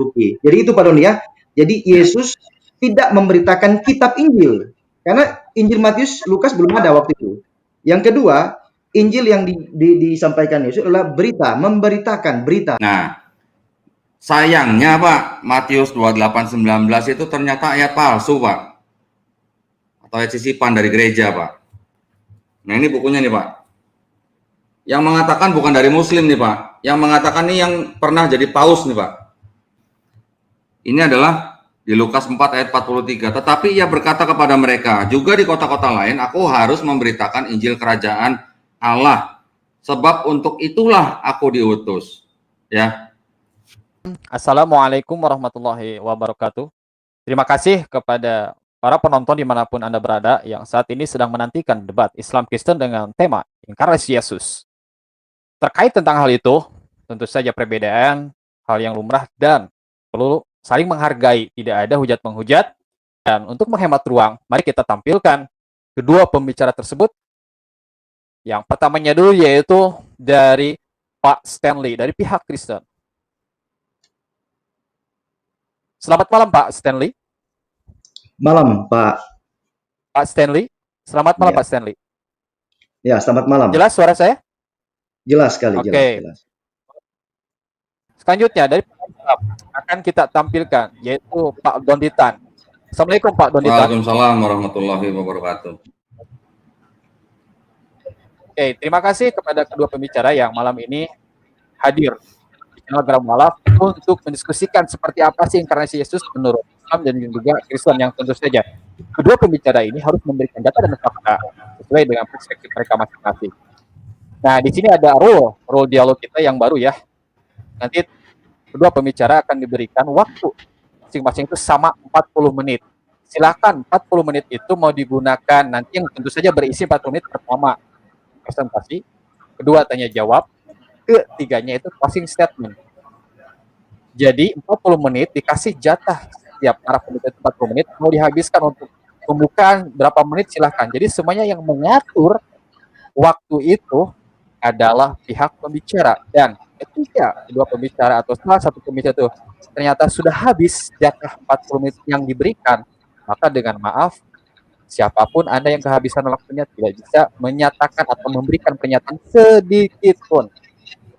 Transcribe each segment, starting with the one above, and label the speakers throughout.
Speaker 1: bukti. Jadi itu Pak Doni ya. Jadi Yesus tidak memberitakan kitab Injil. Karena Injil Matius, Lukas belum ada waktu itu. Yang kedua, Injil yang disampaikan Yesus adalah berita, memberitakan berita.
Speaker 2: Nah, sayangnya Pak, Matius 28:19 itu ternyata ayat palsu Pak. Atau ayat sisipan dari gereja Pak. Nah ini bukunya nih Pak. Yang mengatakan bukan dari Muslim nih Pak. Yang mengatakan ini yang pernah jadi paus nih Pak. Ini adalah di Lukas 4 ayat 43. Tetapi ia berkata kepada mereka, juga di kota-kota lain aku harus memberitakan Injil Kerajaan Allah. Sebab untuk itulah aku diutus. Ya.
Speaker 3: Assalamualaikum warahmatullahi wabarakatuh. Terima kasih kepada para penonton dimanapun Anda berada yang saat ini sedang menantikan debat Islam Kristen dengan tema Inkarnasi Yesus. Terkait tentang hal itu, tentu saja perbedaan, hal yang lumrah dan perlu saling menghargai, tidak ada hujat-menghujat. Dan untuk menghemat ruang, mari kita tampilkan kedua pembicara tersebut. Yang pertamanya dulu yaitu dari Pak Stanley, dari pihak Kristen. Selamat malam Pak Stanley.
Speaker 1: Malam Pak.
Speaker 3: Pak Stanley. Selamat malam Pak Stanley.
Speaker 1: Ya, selamat malam.
Speaker 3: Jelas suara saya?
Speaker 1: Jelas sekali, jelas.
Speaker 3: Selanjutnya dari akan kita tampilkan yaitu Pak Donditan. Assalamualaikum Pak Donditan.
Speaker 2: Waalaikumsalam warahmatullahi wabarakatuh.
Speaker 3: Oke, terima kasih kepada kedua pembicara yang malam ini hadir di channel Geram Mualaf untuk mendiskusikan seperti apa sih inkarnasi Yesus menurut Islam dan juga Kristen, yang tentu saja kedua pembicara ini harus memberikan data dan fakta sesuai dengan perspektif mereka masing-masing. Nah, di sini ada rule dialog kita yang baru ya. Nanti kedua pembicara akan diberikan waktu masing-masing itu sama 40 menit. Silakan 40 menit itu mau digunakan nanti yang tentu saja berisi 40 menit pertama presentasi, kedua tanya jawab, ketiganya itu closing statement. Jadi 40 menit dikasih jatah setiap para pembicara 40 menit, mau dihabiskan untuk pembukaan berapa menit silahkan. Jadi semuanya yang mengatur waktu itu adalah pihak pembicara, dan ketika kedua pembicara atau salah satu pembicara itu ternyata sudah habis jatah 40 menit yang diberikan, maka dengan maaf siapapun Anda yang kehabisan waktunya tidak bisa menyatakan atau memberikan pernyataan sedikit pun.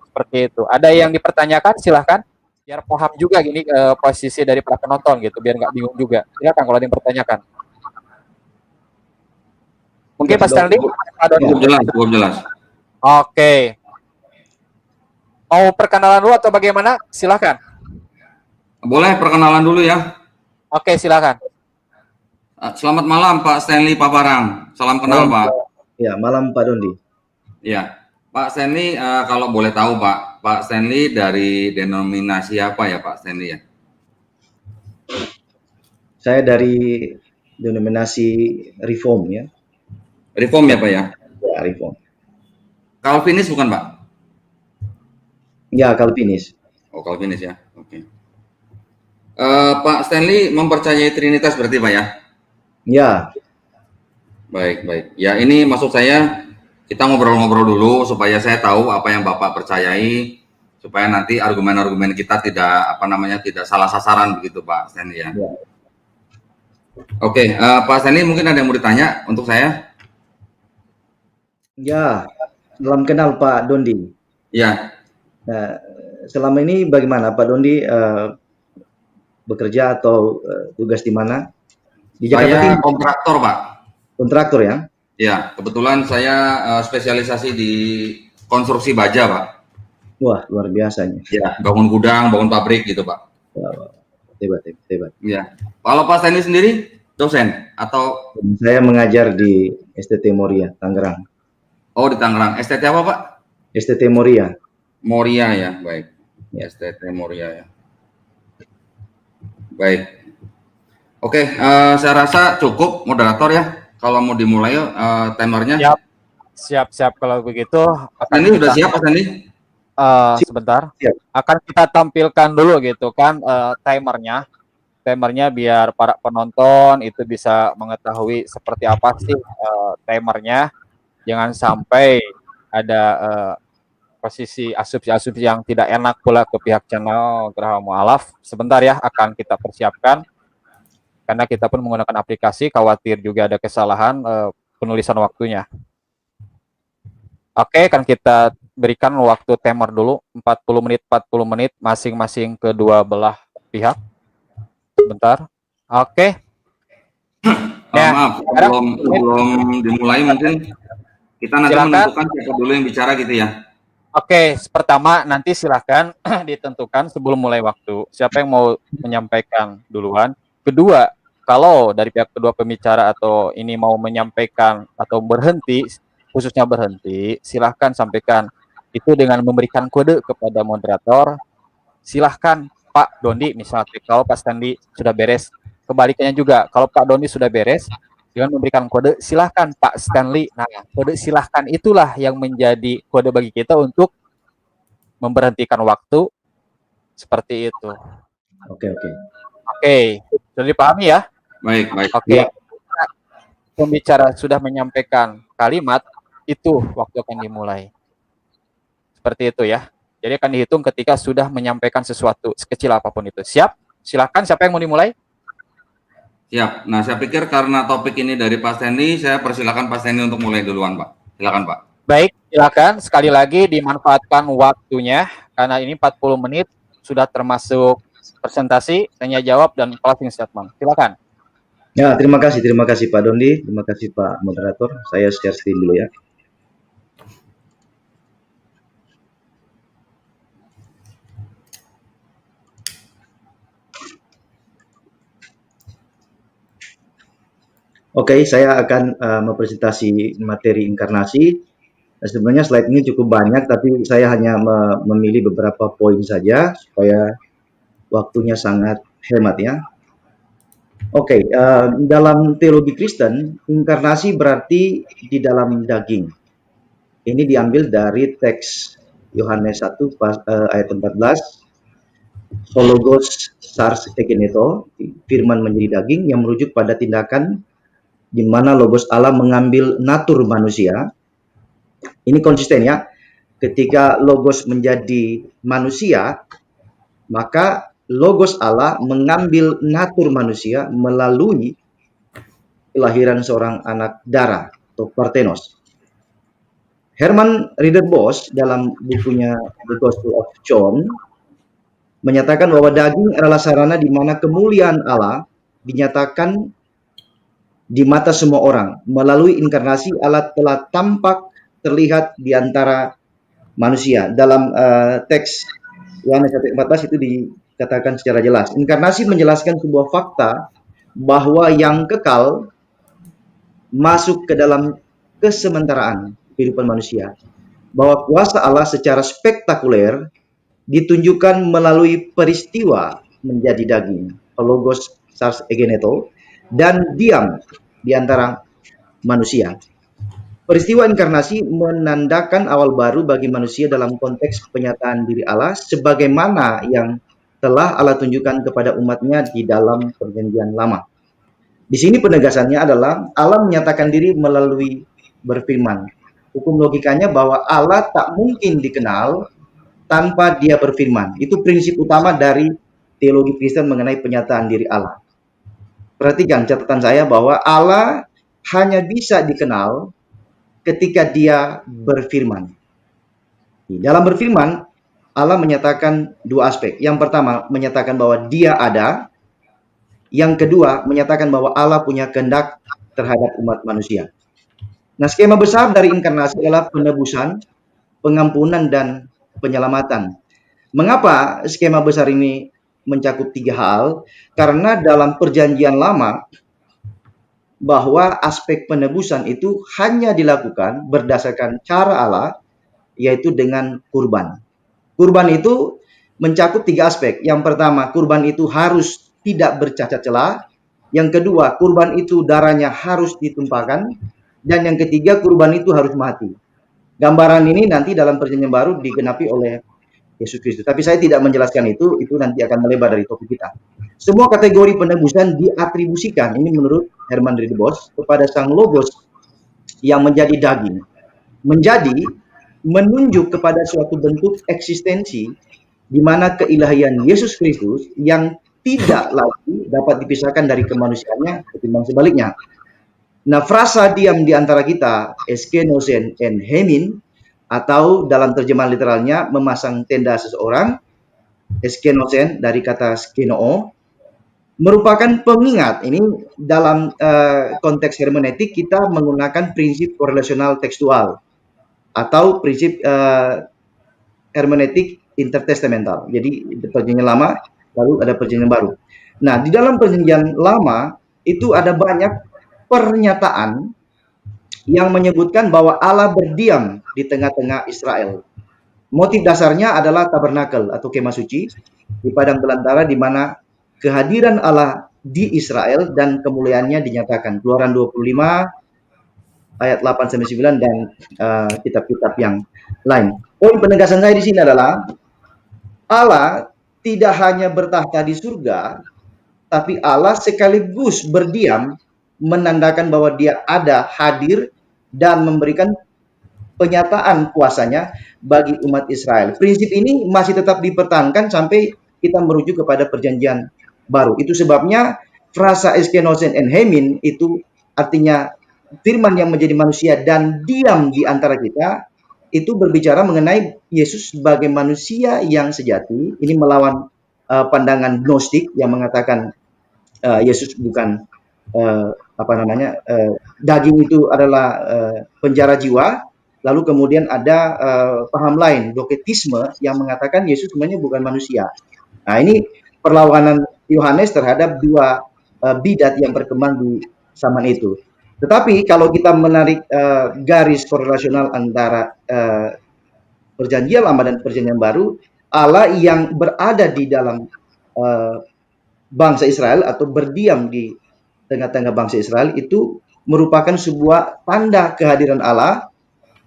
Speaker 3: Seperti itu. Ada yang dipertanyakan silahkan, biar paham juga gini posisi dari para penonton gitu, biar nggak bingung juga. Silakan kalau ada yang dipertanyakan. Mungkin Pak Stanley?
Speaker 2: Cukup jelas.
Speaker 3: Oke. Mau perkenalan dulu atau bagaimana? Silahkan.
Speaker 2: Boleh perkenalan dulu ya.
Speaker 3: Oke, silahkan.
Speaker 2: Selamat malam Pak Stanley Paparang. Salam kenal Pak.
Speaker 1: Ya, malam Pak Dondi.
Speaker 2: Ya, Pak Stanley, kalau boleh tahu Pak Stanley dari denominasi apa ya Pak Stanley ya?
Speaker 1: Saya dari denominasi Reform ya.
Speaker 2: Reform ya Pak ya?
Speaker 1: Ya, Reform.
Speaker 2: Calvinis bukan Pak?
Speaker 1: Ya, Calvinis.
Speaker 2: Oh, Calvinis ya. Oke. Pak Stanley mempercayai Trinitas berarti Pak ya?
Speaker 1: Ya.
Speaker 2: Baik. Ya, ini maksud saya kita ngobrol-ngobrol dulu supaya saya tahu apa yang Bapak percayai, supaya nanti argumen-argumen kita tidak salah sasaran begitu Pak Stanley ya. Oke, Pak Stanley mungkin ada yang mau ditanya untuk saya?
Speaker 1: Ya, salam kenal Pak Dondi.
Speaker 2: Ya.
Speaker 1: Nah, selama ini bagaimana Pak Dondi bekerja atau tugas di mana? Di Jakarta
Speaker 2: Saya kontraktor Pak.
Speaker 1: Kontraktor ya?
Speaker 2: Ya, kebetulan saya spesialisasi di konstruksi baja Pak.
Speaker 1: Wah, luar biasanya.
Speaker 2: Ya, bangun gudang, bangun pabrik gitu Pak.
Speaker 1: Wah, hebat.
Speaker 2: Ya. Kalau Pak Stanley sendiri dosen atau?
Speaker 1: Saya mengajar di STT Moria, Tangerang.
Speaker 2: Oh, di Tangerang. STT apa Pak?
Speaker 1: STT Moria.
Speaker 2: Moria ya, baik.
Speaker 1: Ya.
Speaker 2: STT Moria ya. Baik. Oke, saya rasa cukup moderator ya. Kalau mau dimulai timernya.
Speaker 3: Siap kalau begitu.
Speaker 2: Ini sudah siap Pak Stanley?
Speaker 3: Sebentar. Siap. Akan kita tampilkan dulu gitu kan timernya. Timernya biar para penonton itu bisa mengetahui seperti apa sih timernya. Jangan sampai ada posisi asumsi-asumsi yang tidak enak pula ke pihak channel Geraha Mualaf. Sebentar ya, akan kita persiapkan. Karena kita pun menggunakan aplikasi, khawatir juga ada kesalahan penulisan waktunya. Oke, kan kita berikan waktu timer dulu, 40 menit masing-masing kedua belah pihak. Sebentar. Oke. Ya,
Speaker 2: Maaf, sebelum dimulai mungkin kita nanti
Speaker 3: silakan
Speaker 2: menentukan siapa dulu yang bicara gitu ya.
Speaker 3: Oke, pertama nanti silahkan ditentukan sebelum mulai waktu. Siapa yang mau menyampaikan duluan. Kedua, kalau dari pihak kedua pembicara atau ini mau menyampaikan atau berhenti, khususnya berhenti, silahkan sampaikan itu dengan memberikan kode kepada moderator. Silahkan Pak Dondi, misalnya kalau Pak Standi sudah beres, kebalikannya juga, kalau Pak Dondi sudah beres, dengan memberikan kode, silahkan Pak Stanley. Nah, kode silahkan itulah yang menjadi kode bagi kita untuk memberhentikan waktu seperti itu.
Speaker 1: Oke.
Speaker 3: Sudah dipahami ya?
Speaker 2: Baik.
Speaker 3: Oke. Pembicara sudah menyampaikan kalimat, itu waktu akan dimulai. Seperti itu ya. Jadi akan dihitung ketika sudah menyampaikan sesuatu, sekecil apapun itu. Siap? Silahkan, siapa yang mau dimulai?
Speaker 2: Siap. Nah, saya pikir karena topik ini dari Pak Stanley, saya persilakan Pak Stanley untuk mulai duluan, Pak. Silakan, Pak.
Speaker 3: Baik, silakan. Sekali lagi dimanfaatkan waktunya, karena ini 40 menit sudah termasuk presentasi, tanya jawab, dan closing statement. Silakan.
Speaker 1: Ya, terima kasih Pak Dondi, terima kasih Pak Moderator. Saya share screen dulu ya. Oke, saya akan mempresentasi materi inkarnasi. Sebenarnya slide ini cukup banyak, tapi saya hanya memilih beberapa poin saja supaya waktunya sangat hemat ya. Oke, dalam teologi Kristen, inkarnasi berarti di dalam daging. Ini diambil dari teks Yohanes 1 ayat 14. Hologos sars egeneto, firman menjadi daging, yang merujuk pada tindakan di mana Logos Allah mengambil natur manusia. Ini konsisten ya. Ketika Logos menjadi manusia, maka Logos Allah mengambil natur manusia melalui kelahiran seorang anak darah atau Parthenos. Herman Ridderbos dalam bukunya The Gospel of John menyatakan bahwa daging adalah sarana di mana kemuliaan Allah dinyatakan di mata semua orang. Melalui inkarnasi, Allah telah tampak terlihat di antara manusia. Dalam teks Yohanes 1:14 itu dikatakan secara jelas. Inkarnasi menjelaskan sebuah fakta bahwa yang kekal masuk ke dalam kesementaraan kehidupan manusia. Bahwa kuasa Allah secara spektakuler ditunjukkan melalui peristiwa menjadi daging, Logos sars egeneto, dan diam di antara manusia. Peristiwa inkarnasi menandakan awal baru bagi manusia dalam konteks penyataan diri Allah sebagaimana yang telah Allah tunjukkan kepada umatnya di dalam perjanjian lama. Di sini penegasannya adalah Allah menyatakan diri melalui berfirman. Hukum logikanya bahwa Allah tak mungkin dikenal tanpa dia berfirman. Itu prinsip utama dari teologi Kristen mengenai penyataan diri Allah. Perhatikan catatan saya bahwa Allah hanya bisa dikenal ketika dia berfirman. Dalam berfirman, Allah menyatakan dua aspek. Yang pertama, menyatakan bahwa dia ada. Yang kedua, menyatakan bahwa Allah punya kehendak terhadap umat manusia. Nah, skema besar dari inkarnasi adalah penebusan, pengampunan, dan penyelamatan. Mengapa skema besar ini mencakup tiga hal? Karena dalam perjanjian lama, bahwa aspek penebusan itu hanya dilakukan berdasarkan cara Allah, yaitu dengan kurban. Kurban itu mencakup tiga aspek. Yang pertama, kurban itu harus tidak bercacat celah. Yang kedua, kurban itu darahnya harus ditumpahkan. Dan yang ketiga, kurban itu harus mati. Gambaran ini nanti dalam perjanjian baru digenapi oleh Yesus Kristus. Tapi saya tidak menjelaskan itu nanti akan melebar dari topik kita. Semua kategori penebusan diatribusikan, ini menurut Herman Ridderbos, kepada Sang Logos yang menjadi daging. Menjadi menunjuk kepada suatu bentuk eksistensi di mana keilahian Yesus Kristus yang tidak lagi dapat dipisahkan dari kemanusiaannya ketimbang sebaliknya. Nah, frasa diam di antara kita, eskenosen en hemin, atau dalam terjemahan literalnya memasang tenda seseorang, eskenosen dari kata skenoo, merupakan pengingat. Ini dalam konteks hermeneutik kita menggunakan prinsip korelasional tekstual atau prinsip hermeneutik intertestamental. Jadi perjanjian lama lalu ada perjanjian baru. Nah, di dalam perjanjian lama itu ada banyak pernyataan yang menyebutkan bahwa Allah berdiam di tengah-tengah Israel. Motif dasarnya adalah tabernakel atau kemah suci di padang belantara di mana kehadiran Allah di Israel dan kemuliaannya dinyatakan. Keluaran 25 ayat 8 sampai 9 dan kitab-kitab yang lain. Poin penegasan saya di sini adalah Allah tidak hanya bertahta di surga, tapi Allah sekaligus berdiam menandakan bahwa Dia ada, hadir dan memberikan penyataan kuasanya bagi umat Israel. Prinsip ini masih tetap dipertahankan sampai kita merujuk kepada perjanjian baru. Itu sebabnya frasa eskenosen en hemin itu artinya firman yang menjadi manusia dan diam di antara kita, itu berbicara mengenai Yesus sebagai manusia yang sejati. Ini melawan pandangan gnostik yang mengatakan Yesus bukan daging itu adalah penjara jiwa. Lalu kemudian ada paham lain, doketisme, yang mengatakan Yesus sebenarnya bukan manusia. Nah, ini perlawanan Yohanes terhadap dua bidat yang berkembang di zaman itu. Tetapi kalau kita menarik garis korelasional antara perjanjian lama dan perjanjian baru, Allah yang berada di dalam bangsa Israel atau berdiam di tengah-tengah bangsa Israel itu merupakan sebuah tanda kehadiran Allah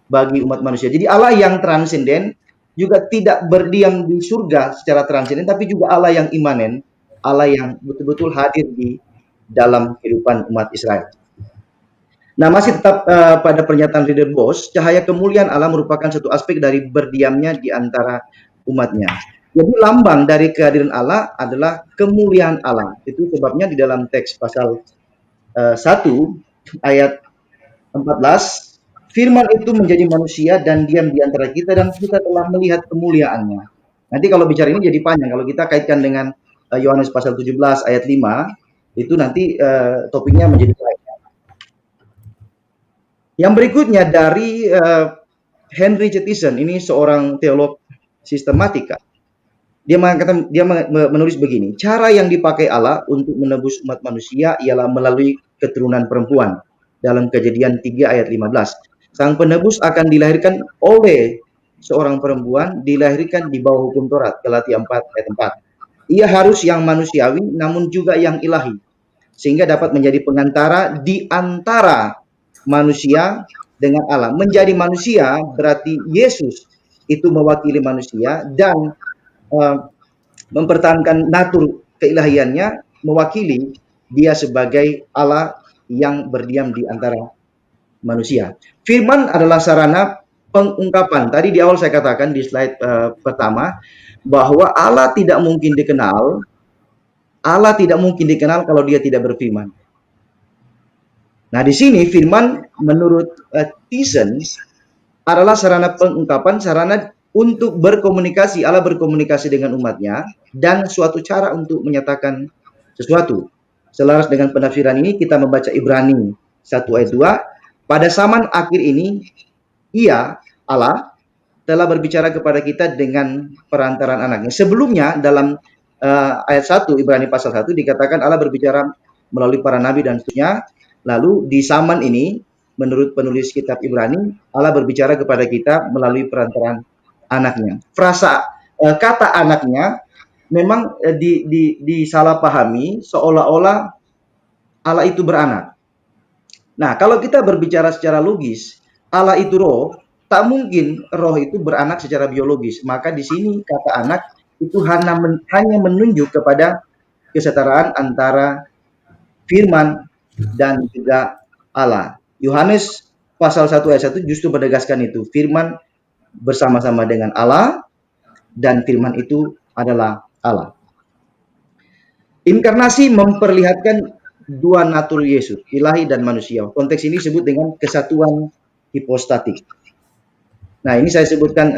Speaker 1: bagi umat manusia. Jadi Allah yang transenden juga tidak berdiam di surga secara transenden, tapi juga Allah yang imanen, Allah yang betul-betul hadir di dalam kehidupan umat Israel. Nah, masih tetap pada pernyataan Reader Boss, cahaya kemuliaan Allah merupakan satu aspek dari berdiamnya di antara umatnya. Jadi lambang dari kehadiran Allah adalah kemuliaan Allah. Itu sebabnya di dalam teks pasal 1 ayat 14, firman itu menjadi manusia dan diam di antara kita dan kita telah melihat kemuliaannya. Nanti kalau bicara ini jadi panjang. Kalau kita kaitkan dengan Yohanes pasal 17 ayat 5, itu nanti topiknya menjadi lain. Yang berikutnya dari Henry Chettison, ini seorang teolog sistematika. Dia menulis begini, cara yang dipakai Allah untuk menebus umat manusia ialah melalui keturunan perempuan. Dalam Kejadian 3 ayat 15. Sang penebus akan dilahirkan oleh seorang perempuan, dilahirkan di bawah hukum Taurat. Galatia 4 ayat 4. Ia harus yang manusiawi namun juga yang ilahi, sehingga dapat menjadi pengantara di antara manusia dengan Allah. Menjadi manusia berarti Yesus itu mewakili manusia dan mempertahankan natur keilahiannya, mewakili dia sebagai Allah yang berdiam di antara manusia. Firman adalah sarana pengungkapan. Tadi di awal saya katakan di slide pertama bahwa Allah tidak mungkin dikenal. Allah tidak mungkin dikenal kalau dia tidak berfirman. Nah, di sini firman menurut Thyssen adalah sarana pengungkapan, sarana untuk berkomunikasi. Allah berkomunikasi dengan umatnya dan suatu cara untuk menyatakan sesuatu. Selaras dengan penafsiran ini kita membaca Ibrani 1 ayat 2. Pada zaman akhir ini, Ia, Allah, telah berbicara kepada kita dengan perantaran anaknya. Sebelumnya dalam ayat 1 Ibrani pasal 1 dikatakan Allah berbicara melalui para nabi dan seterusnya. Lalu di zaman ini, menurut penulis kitab Ibrani, Allah berbicara kepada kita melalui perantaran anaknya. Frasa kata anaknya memang disalahpahami seolah-olah Allah itu beranak. Nah, kalau kita berbicara secara logis, Allah itu roh, tak mungkin roh itu beranak secara biologis. Maka di sini kata anak itu hanya menunjuk kepada kesetaraan antara firman dan juga Allah. Yohanes pasal 1 ayat 1 justru menegaskan itu. Firman bersama-sama dengan Allah dan firman itu adalah Allah. Inkarnasi memperlihatkan dua natur Yesus, ilahi dan manusia. Konteks ini disebut dengan kesatuan hipostatik. Nah, ini saya sebutkan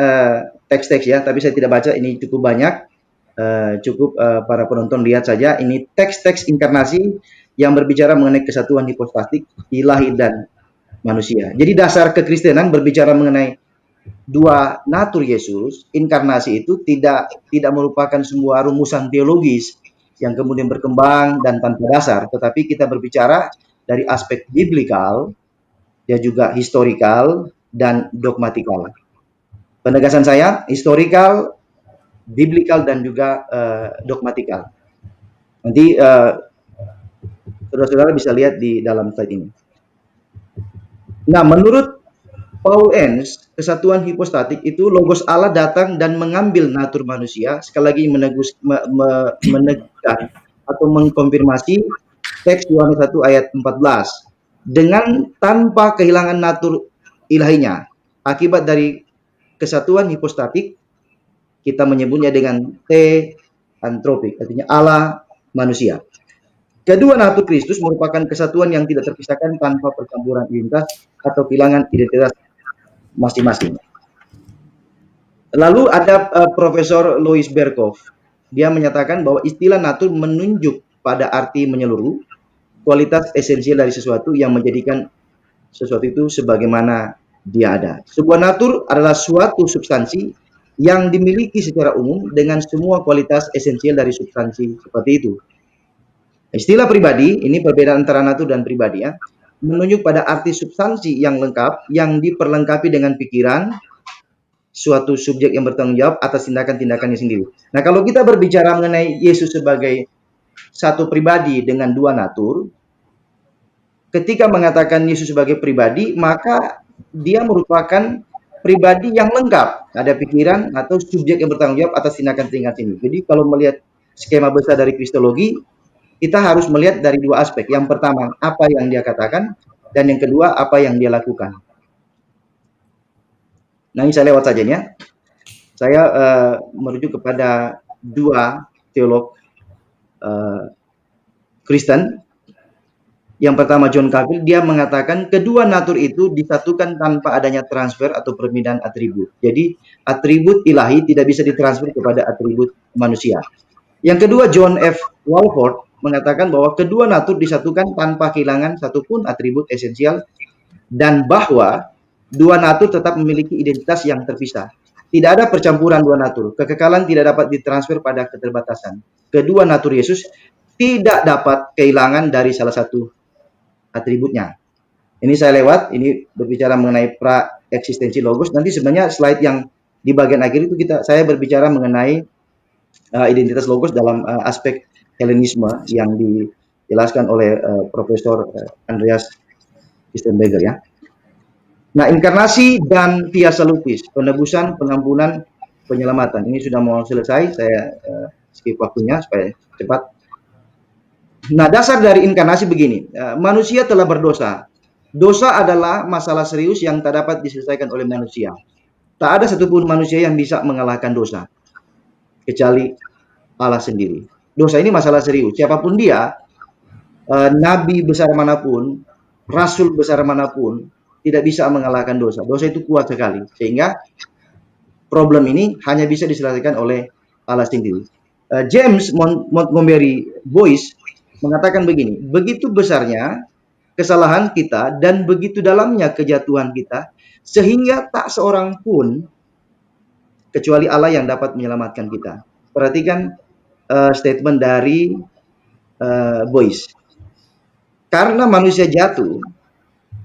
Speaker 1: teks-teks ya, tapi saya tidak baca, ini cukup banyak. Cukup para penonton lihat saja, ini teks-teks inkarnasi yang berbicara mengenai kesatuan hipostatik, ilahi dan manusia. Jadi dasar kekristenan berbicara mengenai dua natur Yesus, inkarnasi itu tidak merupakan sebuah rumusan teologis yang kemudian berkembang dan tanpa dasar, tetapi kita berbicara dari aspek biblikal, ya juga historikal dan dogmatikal. Penegasan saya, historikal, biblikal dan juga dogmatikal. Nanti saudara-saudara bisa lihat di dalam slide ini. Nah, menurut Paul Enns, kesatuan hipostatik itu logos Allah datang dan mengambil natur manusia, sekali lagi meneguhkan atau mengkonfirmasi teks Yohanes 1 ayat 14 dengan tanpa kehilangan natur ilahinya. Akibat dari kesatuan hipostatik kita menyebutnya dengan theantropik, artinya Allah manusia. Kedua natur Kristus merupakan kesatuan yang tidak terpisahkan tanpa percampuran identitas atau kehilangan identitas masing-masing. Lalu ada Profesor Louis Berkhoff. Dia menyatakan bahwa istilah natur menunjuk pada arti menyeluruh, kualitas esensial dari sesuatu yang menjadikan sesuatu itu sebagaimana dia ada. Sebuah natur adalah suatu substansi yang dimiliki secara umum dengan semua kualitas esensial dari substansi seperti itu. Istilah pribadi, ini perbedaan antara natur dan pribadi ya, menunjuk pada arti substansi yang lengkap, yang diperlengkapi dengan pikiran, suatu subjek yang bertanggung jawab atas tindakan-tindakannya sendiri. Nah, kalau kita berbicara mengenai Yesus sebagai satu pribadi dengan dua natur, ketika mengatakan Yesus sebagai pribadi, maka dia merupakan pribadi yang lengkap. Ada pikiran atau subjek yang bertanggung jawab atas tindakan-tindakan ini. Jadi kalau melihat skema besar dari kristologi, kita harus melihat dari dua aspek. Yang pertama, apa yang dia katakan, dan yang kedua, apa yang dia lakukan. Nah, ini saya lewat saja ya. Saya merujuk kepada dua teolog Kristen. Yang pertama John Calvin, dia mengatakan kedua natur itu disatukan tanpa adanya transfer atau perpindahan atribut. Jadi atribut ilahi tidak bisa ditransfer kepada atribut manusia. Yang kedua John F. Walford mengatakan bahwa kedua natur disatukan tanpa kehilangan satupun atribut esensial dan bahwa dua natur tetap memiliki identitas yang terpisah. Tidak ada percampuran dua natur. Kekekalan tidak dapat ditransfer pada keterbatasan. Kedua natur Yesus tidak dapat kehilangan dari salah satu atributnya. Ini saya lewat, ini berbicara mengenai pra-eksistensi logos. Nanti sebenarnya slide yang di bagian akhir itu saya berbicara mengenai identitas logos dalam aspek Helenisme yang dijelaskan oleh Profesor Andreas Kistenberger ya. Nah, inkarnasi dan via salutis, penebusan, pengampunan, penyelamatan. Ini sudah mau selesai, saya skip waktunya supaya cepat. Nah, dasar dari inkarnasi begini, manusia telah berdosa. Dosa adalah masalah serius yang tak dapat diselesaikan oleh manusia. Tak ada satupun manusia yang bisa mengalahkan dosa, kecuali Allah sendiri. Dosa ini masalah serius. Siapapun dia, nabi besar manapun, rasul besar manapun, tidak bisa mengalahkan dosa. Dosa itu kuat sekali. Sehingga problem ini hanya bisa diselesaikan oleh Allah sendiri. James Montgomery Boyce mengatakan begini, begitu besarnya kesalahan kita dan begitu dalamnya kejatuhan kita, sehingga tak seorang pun kecuali Allah yang dapat menyelamatkan kita. Perhatikan statement dari Boyce. Karena manusia jatuh,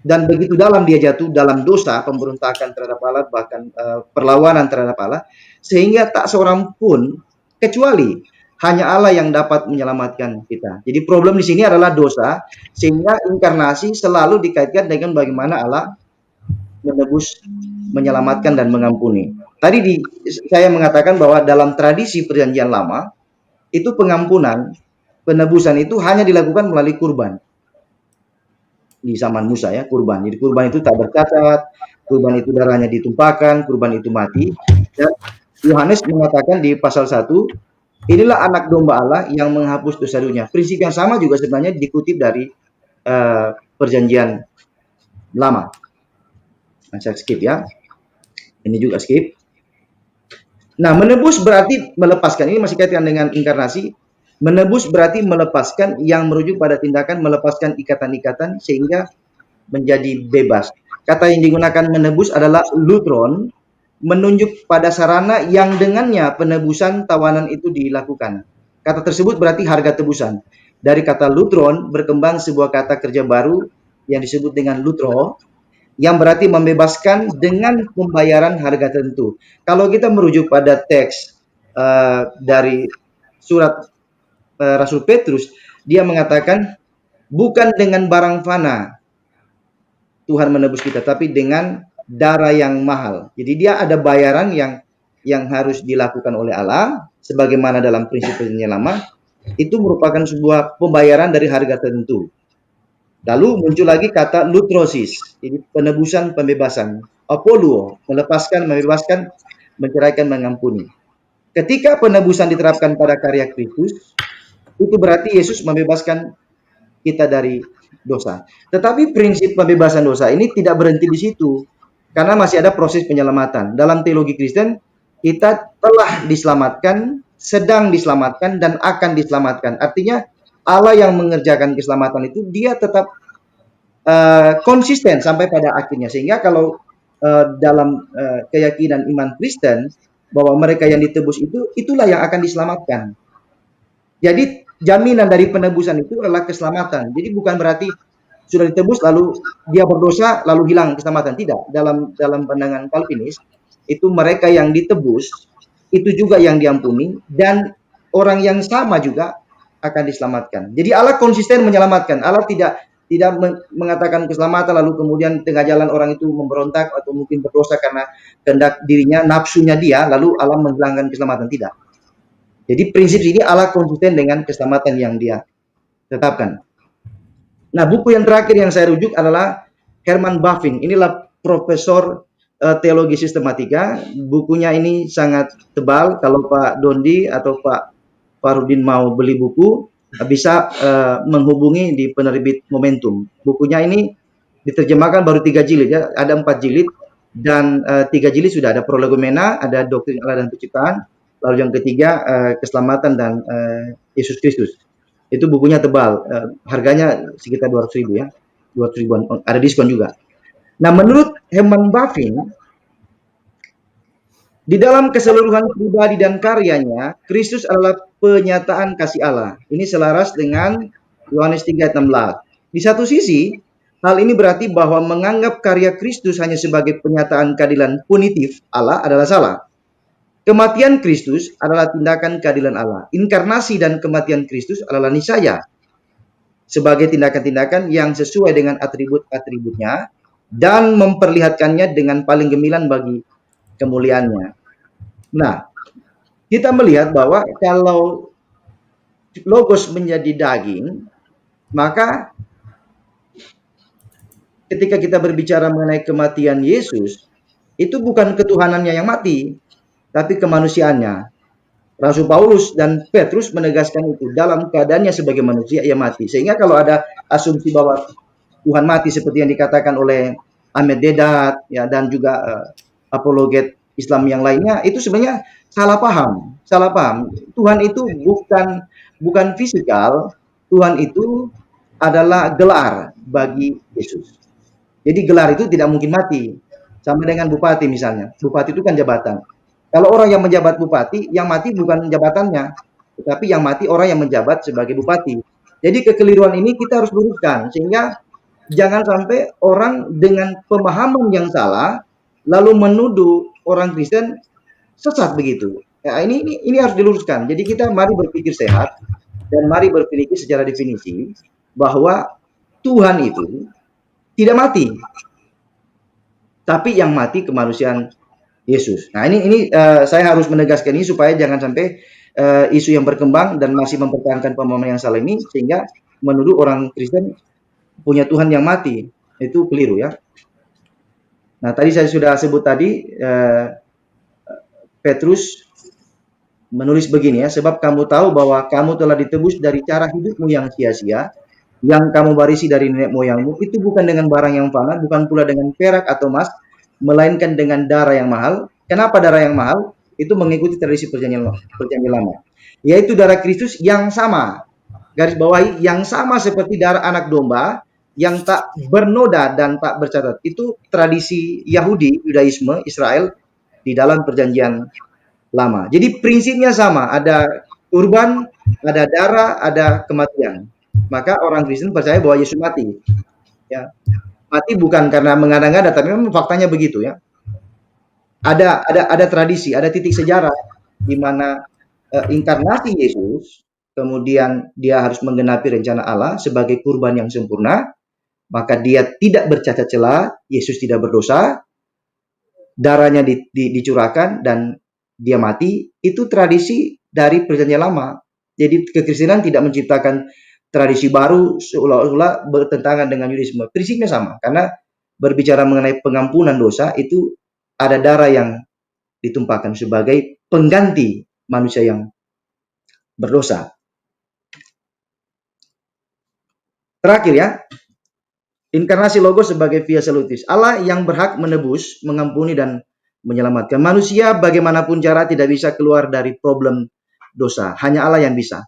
Speaker 1: dan begitu dalam dia jatuh dalam dosa, pemberontakan terhadap Allah, bahkan perlawanan terhadap Allah, sehingga tak seorang pun kecuali hanya Allah yang dapat menyelamatkan kita. Jadi problem di sini adalah dosa, sehingga inkarnasi selalu dikaitkan dengan bagaimana Allah menebus, menyelamatkan dan mengampuni. Tadi saya mengatakan bahwa dalam tradisi Perjanjian Lama itu pengampunan, penebusan itu hanya dilakukan melalui kurban. Di zaman Musa ya, kurban. Jadi kurban itu tak bercacat, kurban itu darahnya ditumpahkan, kurban itu mati. Dan Yohanes mengatakan di pasal 1, inilah anak domba Allah yang menghapus dosa dunia. Prinsip yang sama juga sebenarnya dikutip dari perjanjian lama. Nah, saya skip ya. Ini juga skip. Nah, menebus berarti melepaskan. Ini masih kaitan dengan inkarnasi. Menebus berarti melepaskan, yang merujuk pada tindakan melepaskan ikatan-ikatan sehingga menjadi bebas. Kata yang digunakan menebus adalah lutron, menunjuk pada sarana yang dengannya penebusan tawanan itu dilakukan. Kata tersebut berarti harga tebusan. Dari kata lutron berkembang sebuah kata kerja baru yang disebut dengan lutro, yang berarti membebaskan dengan pembayaran harga tertentu. Kalau kita merujuk pada teks dari surat Rasul Petrus, dia mengatakan bukan dengan barang fana Tuhan menebus kita, tapi dengan darah yang mahal. Jadi dia ada bayaran yang harus dilakukan oleh Allah, sebagaimana dalam prinsip perjanjian lama, itu merupakan sebuah pembayaran dari harga tertentu. Lalu muncul lagi kata lutrosis, ini penebusan, pembebasan. Apoluo, melepaskan, membebaskan, menceraikan, mengampuni. Ketika penebusan diterapkan pada karya Kristus, itu berarti Yesus membebaskan kita dari dosa. Tetapi prinsip pembebasan dosa ini tidak berhenti di situ, karena masih ada proses penyelamatan. Dalam teologi Kristen, kita telah diselamatkan, sedang diselamatkan, dan akan diselamatkan. Artinya Allah yang mengerjakan keselamatan itu, dia tetap konsisten sampai pada akhirnya. Sehingga kalau dalam keyakinan iman Kristen, bahwa mereka yang ditebus itu, itulah yang akan diselamatkan. Jadi jaminan dari penebusan itu adalah keselamatan. Jadi bukan berarti sudah ditebus lalu dia berdosa lalu hilang keselamatan. Tidak. Dalam pandangan Calvinis, itu mereka yang ditebus itu juga yang diampuni, dan orang yang sama juga akan diselamatkan. Jadi Allah konsisten menyelamatkan. Allah tidak mengatakan keselamatan lalu kemudian tengah jalan orang itu memberontak atau mungkin berdosa karena kehendak dirinya, nafsunya dia, lalu Allah menghilangkan keselamatan. Tidak. Jadi prinsip ini Allah konsisten dengan keselamatan yang dia tetapkan. Nah, buku yang terakhir yang saya rujuk adalah Herman Bavinck. Inilah profesor teologi sistematika. Bukunya ini sangat tebal. Kalau Pak Dondi atau Pak Farudin mau beli buku, bisa menghubungi di penerbit Momentum. Bukunya ini diterjemahkan baru 3 jilid ya. Ada 4 jilid dan 3 jilid sudah ada Prolegomena, ada Doktrin Allah dan Penciptaan. Lalu yang ketiga keselamatan dan Yesus Kristus. Itu bukunya tebal, harganya sekitar 200.000 ya, 200.000-an, ada diskon juga. Nah, menurut Herman Bavinck, di dalam keseluruhan pribadi dan karyanya, Kristus adalah penyataan kasih Allah. Ini selaras dengan Yohanes 3:16. Di satu sisi, hal ini berarti bahwa menganggap karya Kristus hanya sebagai penyataan keadilan punitif Allah adalah salah. Kematian Kristus adalah tindakan keadilan Allah. Inkarnasi dan kematian Kristus adalah niscaya sebagai tindakan-tindakan yang sesuai dengan atribut-atributnya dan memperlihatkannya dengan paling gemilang bagi kemuliaannya. Nah, kita melihat bahwa kalau Logos menjadi daging, maka ketika kita berbicara mengenai kematian Yesus, itu bukan ketuhanannya yang mati, tapi kemanusiaannya. Rasul Paulus dan Petrus menegaskan itu, dalam keadaannya sebagai manusia ia mati. Sehingga kalau ada asumsi bahwa Tuhan mati seperti yang dikatakan oleh Ahmed Deedat ya, dan juga apologet Islam yang lainnya, itu sebenarnya salah paham. Tuhan itu bukan fisikal, Tuhan itu adalah gelar bagi Yesus. Jadi gelar itu tidak mungkin mati. Sama dengan bupati misalnya. Bupati itu kan jabatan. Kalau orang yang menjabat bupati, yang mati bukan jabatannya, tetapi yang mati orang yang menjabat sebagai bupati. Jadi kekeliruan ini kita harus luruskan, sehingga jangan sampai orang dengan pemahaman yang salah, lalu menuduh orang Kristen sesat begitu. Ya, ini harus diluruskan. Jadi kita mari berpikir sehat, dan mari berpikir secara definisi, bahwa Tuhan itu tidak mati, tapi yang mati kemanusiaan Yesus. Nah, ini saya harus menegaskan ini supaya jangan sampai isu yang berkembang dan masih mempertahankan pemahaman yang salah ini sehingga menuduh orang Kristen punya Tuhan yang mati. Itu keliru ya. Nah, tadi saya sudah sebut tadi, Petrus menulis begini ya, sebab kamu tahu bahwa kamu telah ditebus dari cara hidupmu yang sia-sia, yang kamu warisi dari nenek moyangmu, itu bukan dengan barang yang fana, bukan pula dengan perak atau emas, melainkan dengan darah yang mahal. Kenapa darah yang mahal? Itu mengikuti tradisi perjanjian lama, yaitu darah Kristus yang sama, garis bawahi, yang sama seperti darah anak domba, yang tak bernoda dan tak bercatat. Itu tradisi Yahudi, Yudaisme, Israel di dalam perjanjian lama. Jadi prinsipnya sama, ada kurban, ada darah, ada kematian. Maka orang Kristen percaya bahwa Yesus mati. Ya. Mati bukan karena mengada-ngada, tapi memang faktanya begitu ya. Ada tradisi, ada titik sejarah di mana inkarnasi Yesus, kemudian dia harus menggenapi rencana Allah sebagai kurban yang sempurna, maka dia tidak bercacat celah, Yesus tidak berdosa, darahnya dicurahkan dan dia mati. Itu tradisi dari perjanjian lama. Jadi kekristenan tidak menciptakan tradisi baru seolah-olah bertentangan dengan Yudaisme. Prinsipnya sama, karena berbicara mengenai pengampunan dosa itu ada darah yang ditumpahkan sebagai pengganti manusia yang berdosa. Terakhir ya, inkarnasi Logos sebagai via salutis. Allah yang berhak menebus, mengampuni, dan menyelamatkan. Manusia bagaimanapun cara tidak bisa keluar dari problem dosa. Hanya Allah yang bisa.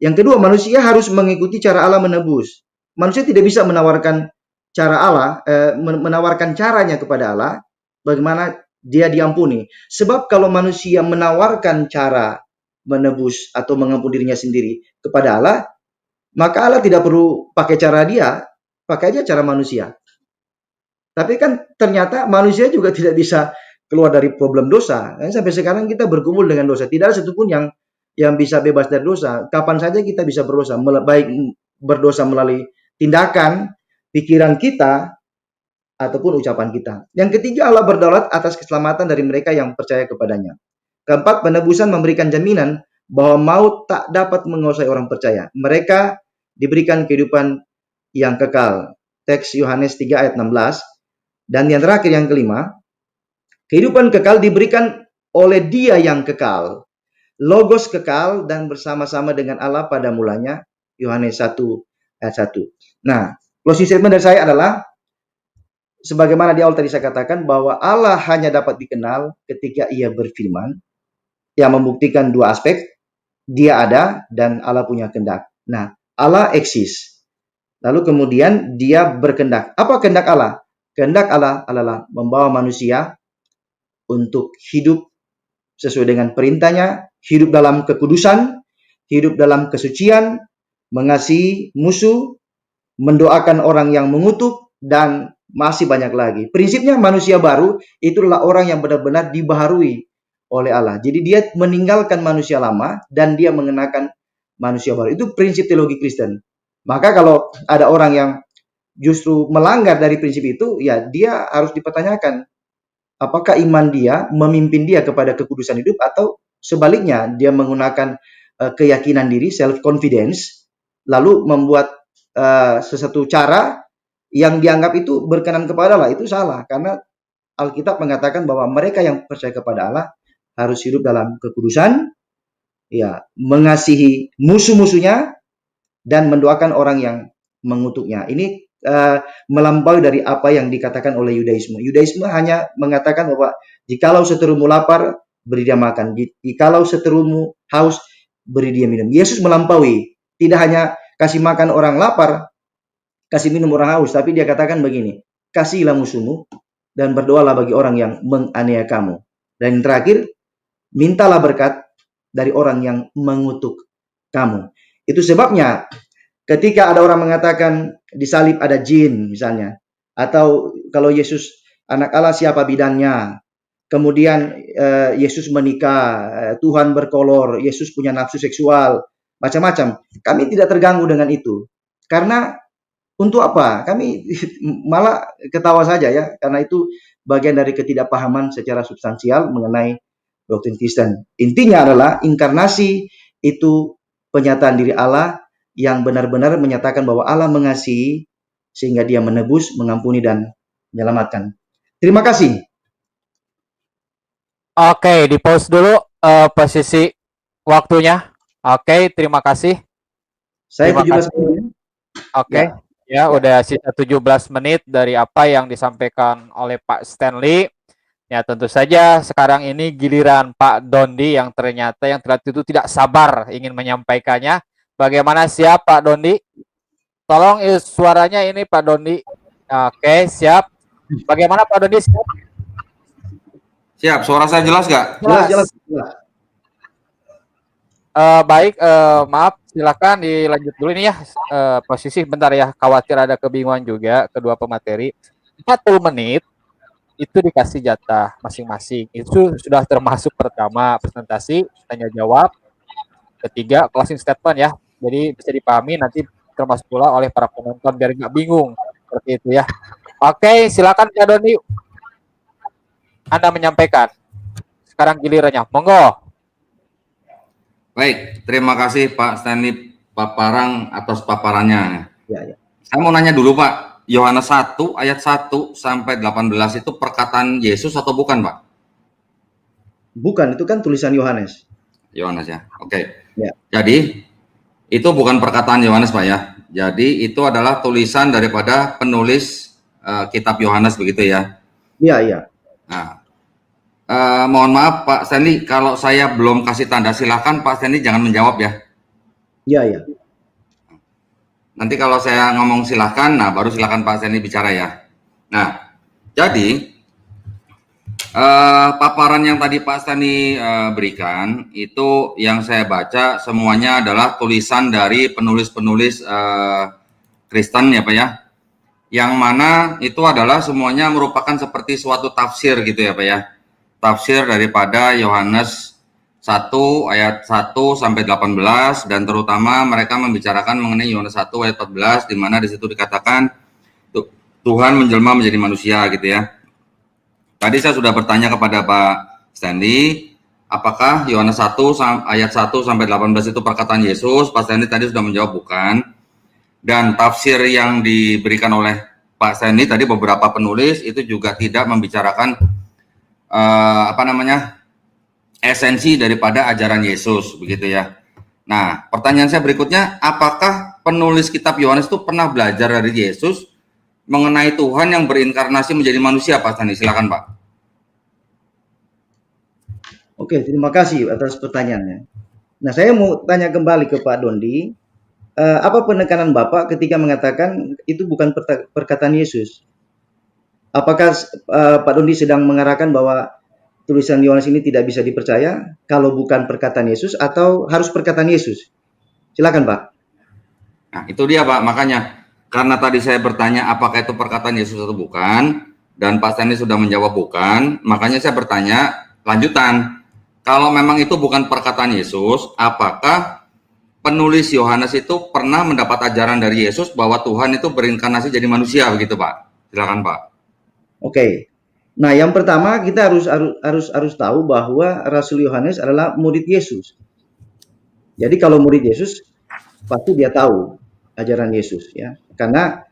Speaker 1: Yang kedua, manusia harus mengikuti cara Allah menebus. Manusia tidak bisa menawarkan cara Allah, menawarkan caranya kepada Allah, bagaimana dia diampuni. Sebab kalau manusia menawarkan cara menebus atau mengampuni dirinya sendiri kepada Allah, maka Allah tidak perlu pakai cara dia, pakai aja cara manusia. Tapi kan ternyata manusia juga tidak bisa keluar dari problem dosa. Sampai sekarang kita bergumul dengan dosa. Tidak ada satupun yang bisa bebas dari dosa. Kapan saja kita bisa berdosa, baik berdosa melalui tindakan, pikiran kita, ataupun ucapan kita. Yang ketiga, Allah berdaulat atas keselamatan dari mereka yang percaya kepadanya. Keempat, penebusan memberikan jaminan bahwa maut tak dapat menguasai orang percaya. Mereka diberikan kehidupan yang kekal. Teks Yohanes 3 ayat 16. Dan yang terakhir, yang kelima, kehidupan kekal diberikan oleh Dia yang kekal. Logos kekal dan bersama-sama dengan Allah pada mulanya. Yohanes 1 ayat 1. Nah, closing statement dari saya adalah, sebagaimana di awal tadi saya katakan, bahwa Allah hanya dapat dikenal ketika Ia berfirman, yang membuktikan dua aspek, Dia ada dan Allah punya kehendak. Nah, Allah eksis. Lalu kemudian Dia berkehendak. Apa kehendak Allah? Kehendak Allah adalah membawa manusia untuk hidup sesuai dengan perintahnya, hidup dalam kekudusan, hidup dalam kesucian, mengasihi musuh, mendoakan orang yang mengutuk, dan masih banyak lagi. Prinsipnya manusia baru itulah orang yang benar-benar dibaharui oleh Allah. Jadi dia meninggalkan manusia lama dan dia mengenakan manusia baru. Itu prinsip teologi Kristen. Maka kalau ada orang yang justru melanggar dari prinsip itu, ya dia harus dipertanyakan. Apakah iman dia memimpin dia kepada kekudusan hidup, atau sebaliknya dia menggunakan keyakinan diri, self-confidence, lalu membuat sesuatu cara yang dianggap itu berkenan kepada Allah. Itu salah, karena Alkitab mengatakan bahwa mereka yang percaya kepada Allah harus hidup dalam kekudusan, ya, mengasihi musuh-musuhnya, dan mendoakan orang yang mengutuknya. Ini melampaui dari apa yang dikatakan oleh Yudaisme. Yudaisme hanya mengatakan bahwa jikalau seterumu lapar, beri dia makan. Jikalau seterumu haus, beri dia minum. Yesus melampaui. Tidak hanya kasih makan orang lapar, kasih minum orang haus, tapi dia katakan begini, kasihilah musuhmu dan berdoalah bagi orang yang menganiaya kamu. Dan yang terakhir, mintalah berkat dari orang yang mengutuk kamu. Itu sebabnya ketika ada orang mengatakan di salib ada jin misalnya, atau kalau Yesus anak Allah siapa bidannya, kemudian Yesus menikah, Tuhan berkolor, Yesus punya nafsu seksual, macam-macam. Kami tidak terganggu dengan itu. Karena untuk apa? Kami malah ketawa saja ya, karena itu bagian dari ketidakpahaman secara substansial mengenai doktrin Kristen. Intinya adalah inkarnasi itu penyataan diri Allah yang benar-benar menyatakan bahwa Allah mengasihi sehingga dia menebus, mengampuni, dan menyelamatkan. Terima kasih.
Speaker 3: Oke, di pause dulu posisi waktunya. Oke, terima kasih.
Speaker 1: Saya
Speaker 3: Terima
Speaker 1: 17
Speaker 3: kasih.
Speaker 1: menit.
Speaker 3: Oke,
Speaker 1: Ya,
Speaker 3: ya udah sisa 17 menit dari apa yang disampaikan oleh Pak Stanley. Ya, tentu saja sekarang ini giliran Pak Dondi yang ternyata yang terlihat itu tidak sabar ingin menyampaikannya. Bagaimana, siap Pak Dondi? Tolong suaranya ini Pak Dondi. Oke, siap. Bagaimana Pak Dondi? Siap?
Speaker 2: Siap, suara saya jelas nggak?
Speaker 1: jelas, jelas, jelas.
Speaker 3: Baik, maaf, silakan dilanjut dulu ini ya. Posisi bentar ya, khawatir ada kebingungan juga kedua pemateri. 40 menit itu dikasih jatah masing-masing. Itu sudah termasuk pertama presentasi, tanya jawab, ketiga closing statement ya. Jadi bisa dipahami nanti termasuk pula oleh para penonton biar nggak bingung seperti itu ya. Oke, silakan Pak Doni. Anda menyampaikan. Sekarang gilirannya. Monggo.
Speaker 2: Baik, terima kasih Pak Stanley Paparang atas paparannya.
Speaker 1: Ya, ya.
Speaker 2: Saya mau nanya dulu Pak, Yohanes 1 ayat 1 sampai 18 itu perkataan Yesus atau bukan Pak?
Speaker 1: Bukan, itu kan tulisan Yohanes.
Speaker 2: Yohanes ya, oke.
Speaker 1: Ya.
Speaker 2: Jadi, itu bukan perkataan Yohanes Pak ya. Jadi, itu adalah tulisan daripada penulis kitab Yohanes begitu ya.
Speaker 1: Iya, iya.
Speaker 2: Nah, mohon maaf Pak Stanley, kalau saya belum kasih tanda silakan Pak Stanley jangan menjawab ya.
Speaker 1: Iya, iya.
Speaker 2: Nanti kalau saya ngomong silakan, nah baru silakan Pak Stanley bicara ya. Nah, jadi paparan yang tadi Pak Stanley berikan itu yang saya baca semuanya adalah tulisan dari penulis-penulis Kristen ya Pak ya. Yang mana itu adalah semuanya merupakan seperti suatu tafsir gitu ya Pak ya. Tafsir daripada Yohanes 1 ayat 1 sampai 18 dan terutama mereka membicarakan mengenai Yohanes 1 ayat 14 di mana di situ dikatakan Tuhan menjelma menjadi manusia gitu ya. Tadi saya sudah bertanya kepada Pak Stanley, apakah Yohanes 1 ayat 1 sampai 18 itu perkataan Yesus? Pak Stanley tadi sudah menjawab bukan. Dan tafsir yang diberikan oleh Pak Stanley tadi beberapa penulis itu juga tidak membicarakan esensi daripada ajaran Yesus begitu ya. Nah, pertanyaan saya berikutnya, apakah penulis kitab Yohanes itu pernah belajar dari Yesus mengenai Tuhan yang berinkarnasi menjadi manusia Pak Stanley? Silakan Pak.
Speaker 1: Oke, terima kasih atas pertanyaannya. Nah, saya mau tanya kembali ke Pak Dondi, apa penekanan Bapak ketika mengatakan itu bukan perkataan Yesus? Apakah Pak Dondi sedang mengarahkan bahwa tulisan Yohanes ini tidak bisa dipercaya kalau bukan perkataan Yesus atau harus perkataan Yesus? Silakan Pak.
Speaker 2: Nah, itu dia Pak, makanya karena tadi saya bertanya apakah itu perkataan Yesus atau bukan, dan Pak Stanley sudah menjawab bukan, makanya saya bertanya lanjutan. Kalau memang itu bukan perkataan Yesus, apakah penulis Yohanes itu pernah mendapat ajaran dari Yesus bahwa Tuhan itu berinkarnasi jadi manusia begitu Pak? Silakan Pak.
Speaker 1: Oke. Nah, yang pertama kita harus tahu bahwa Rasul Yohanes adalah murid Yesus. Jadi kalau murid Yesus pasti dia tahu ajaran Yesus ya. Karena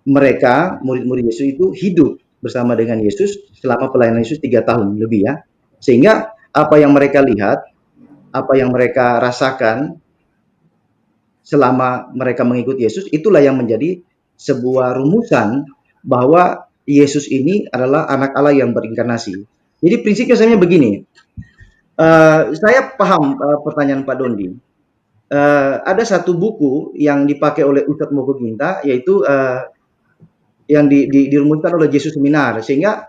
Speaker 1: mereka murid-murid Yesus itu hidup bersama dengan Yesus selama pelayanan Yesus 3 tahun lebih ya. Sehingga apa yang mereka lihat, apa yang mereka rasakan selama mereka mengikuti Yesus, itulah yang menjadi sebuah rumusan bahwa Yesus ini adalah anak Allah yang berinkarnasi. Jadi prinsipnya sebenarnya begini, saya paham pertanyaan Pak Dondi. Ada satu buku yang dipakai oleh Ustadz Moko Ginta, yaitu yang dirumuskan oleh Yesus Seminar, sehingga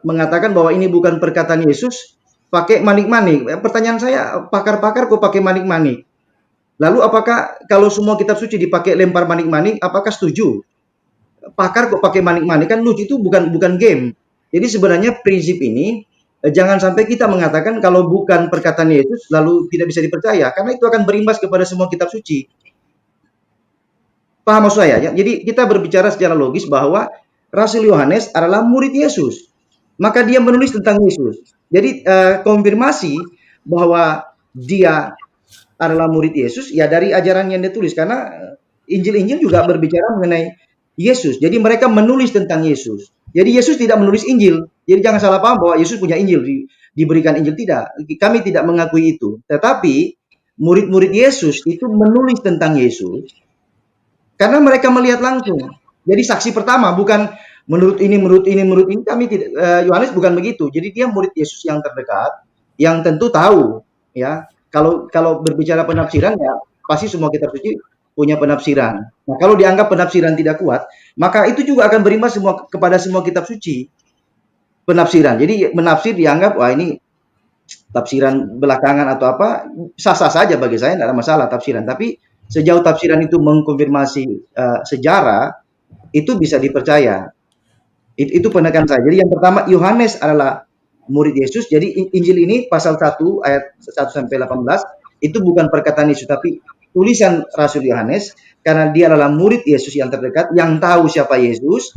Speaker 1: mengatakan bahwa ini bukan perkataan Yesus, pakai manik-manik. Pertanyaan saya, pakar-pakar kok pakai manik-manik? Lalu apakah kalau semua kitab suci dipakai lempar manik-manik, apakah setuju? Pakar kok pakai manik-manik, kan lucu, itu bukan game. Jadi sebenarnya prinsip ini jangan sampai kita mengatakan kalau bukan perkataan Yesus lalu tidak bisa dipercaya, karena itu akan berimbas kepada semua kitab suci. Paham maksud saya ya? Jadi kita berbicara secara logis bahwa Rasul Yohanes adalah murid Yesus, maka dia menulis tentang Yesus. Jadi konfirmasi bahwa dia adalah murid Yesus ya dari ajaran yang dia tulis, karena Injil-Injil juga berbicara mengenai Yesus. Jadi mereka menulis tentang Yesus. Jadi Yesus tidak menulis Injil. Jadi jangan salah paham bahwa Yesus punya Injil, diberikan Injil, tidak. Kami tidak mengakui itu. Tetapi murid-murid Yesus itu menulis tentang Yesus karena mereka melihat langsung. Jadi saksi pertama, bukan menurut ini, menurut ini, menurut ini. Kami tidak, Yohanes bukan begitu. Jadi dia murid Yesus yang terdekat, yang tentu tahu, ya. Kalau berbicara penafsiran, ya pasti semua kitab suci punya penafsiran. Nah, kalau dianggap penafsiran tidak kuat, maka itu juga akan berimbas kepada semua kitab suci penafsiran. Jadi menafsir dianggap, wah ini tafsiran belakangan atau apa, sah-sah saja bagi saya, tidak ada masalah tafsiran. Tapi sejauh tafsiran itu mengkonfirmasi sejarah, itu bisa dipercaya. Itu penekan saya. Jadi yang pertama, Yohanes adalah murid Yesus. Jadi Injil ini pasal 1 ayat 1 sampai 18 itu bukan perkataan Yesus, tapi tulisan Rasul Yohanes, karena dia adalah murid Yesus yang terdekat, yang tahu siapa Yesus.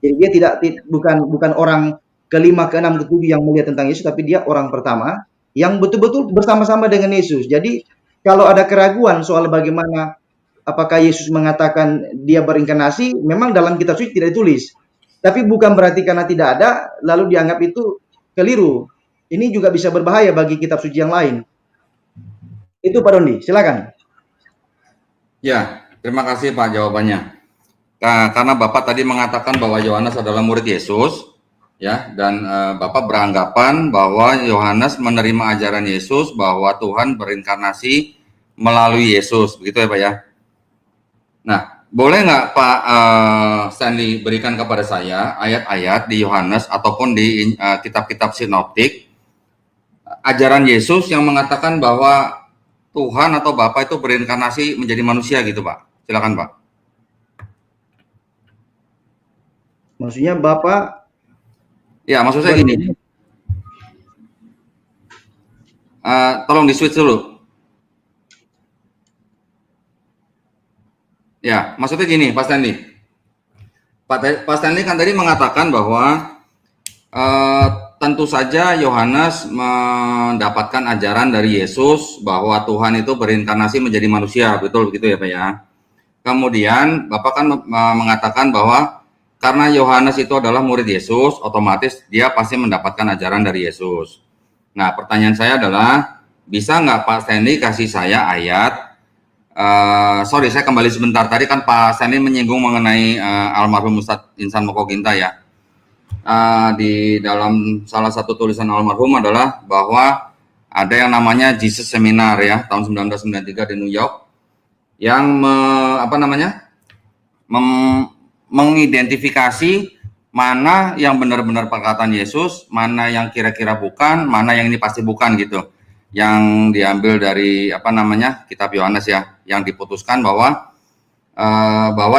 Speaker 1: Jadi dia bukan orang kelima, keenam, ketujuh yang melihat tentang Yesus, tapi dia orang pertama yang betul-betul bersama-sama dengan Yesus. Jadi kalau ada keraguan soal bagaimana apakah Yesus mengatakan dia berinkarnasi, memang dalam kitab suci tidak ditulis. Tapi bukan berarti karena tidak ada lalu dianggap itu keliru. Ini juga bisa berbahaya bagi kitab suci yang lain. Itu Pak Dondi, silakan.
Speaker 2: Ya, terima kasih Pak jawabannya. Karena Bapak tadi mengatakan bahwa Yohanes adalah murid Yesus, ya, dan Bapak beranggapan bahwa Yohanes menerima ajaran Yesus bahwa Tuhan berinkarnasi melalui Yesus, begitu ya Pak ya. Nah, boleh nggak Pak Stanley berikan kepada saya ayat-ayat di Yohanes ataupun di kitab-kitab sinoptik ajaran Yesus yang mengatakan bahwa Tuhan atau Bapa itu berinkarnasi menjadi manusia gitu Pak? Silakan Pak.
Speaker 1: Maksudnya Bapak?
Speaker 2: Ya, maksud saya gini. Tolong di switch dulu. Ya, maksudnya gini, Pak Stanley. Pak Stanley kan tadi mengatakan bahwa tentu saja Yohanes mendapatkan ajaran dari Yesus bahwa Tuhan itu berinkarnasi menjadi manusia, betul begitu ya Pak ya. Kemudian Bapak kan mengatakan bahwa karena Yohanes itu adalah murid Yesus, otomatis dia pasti mendapatkan ajaran dari Yesus. Nah, pertanyaan saya adalah, bisa nggak Pak Stanley kasih saya ayat? Sorry, saya kembali sebentar. Tadi kan Pak Stanley menyinggung mengenai almarhum Ustadz Insan Mokoginta ya. Di dalam salah satu tulisan almarhum adalah bahwa ada yang namanya Jesus Seminar ya, tahun 1993 di New York, yang mengidentifikasi mana yang benar-benar perkataan Yesus, mana yang kira-kira bukan, mana yang ini pasti bukan gitu. Yang diambil dari kitab Yohanes ya, yang diputuskan bahwa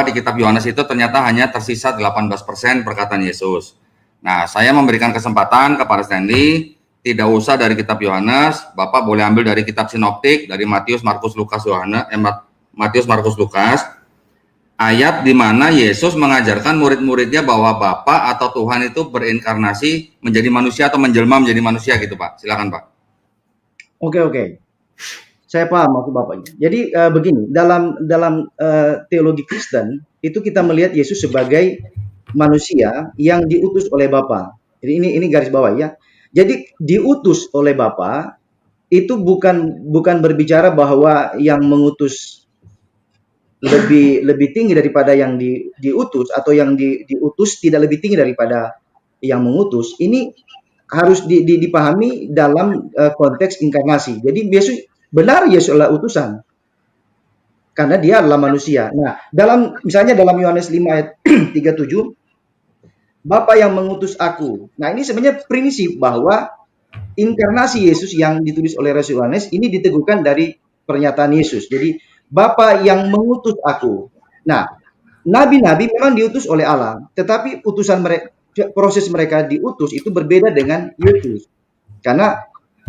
Speaker 2: di kitab Yohanes itu ternyata hanya tersisa 18% perkataan Yesus. Nah, saya memberikan kesempatan kepada Stanley, tidak usah dari kitab Yohanes, Bapak boleh ambil dari kitab sinoptik, dari Matius, Markus, Lukas, Matius, Markus, Lukas, ayat di mana Yesus mengajarkan murid-muridnya bahwa Bapa atau Tuhan itu berinkarnasi menjadi manusia atau menjelma menjadi manusia gitu Pak. Silakan Pak.
Speaker 1: Oke. Saya paham maksud Bapaknya. Jadi begini, dalam teologi Kristen itu kita melihat Yesus sebagai manusia yang diutus oleh Bapa. Jadi ini garis bawah ya. Jadi diutus oleh Bapa itu bukan berbicara bahwa yang mengutus lebih tinggi daripada yang diutus, atau yang diutus tidak lebih tinggi daripada yang mengutus. Ini harus dipahami dalam konteks inkarnasi. Jadi benar Yesus adalah utusan karena dia adalah manusia. Nah, misalnya dalam Yohanes 5 ayat 37, Bapa yang mengutus aku. Nah, ini sebenarnya prinsip bahwa inkarnasi Yesus yang ditulis oleh Rasul Yohanes ini diteguhkan dari pernyataan Yesus. Jadi Bapa yang mengutus aku. Nah, nabi-nabi memang diutus oleh Allah, tetapi proses mereka diutus itu berbeda dengan Yesus. Karena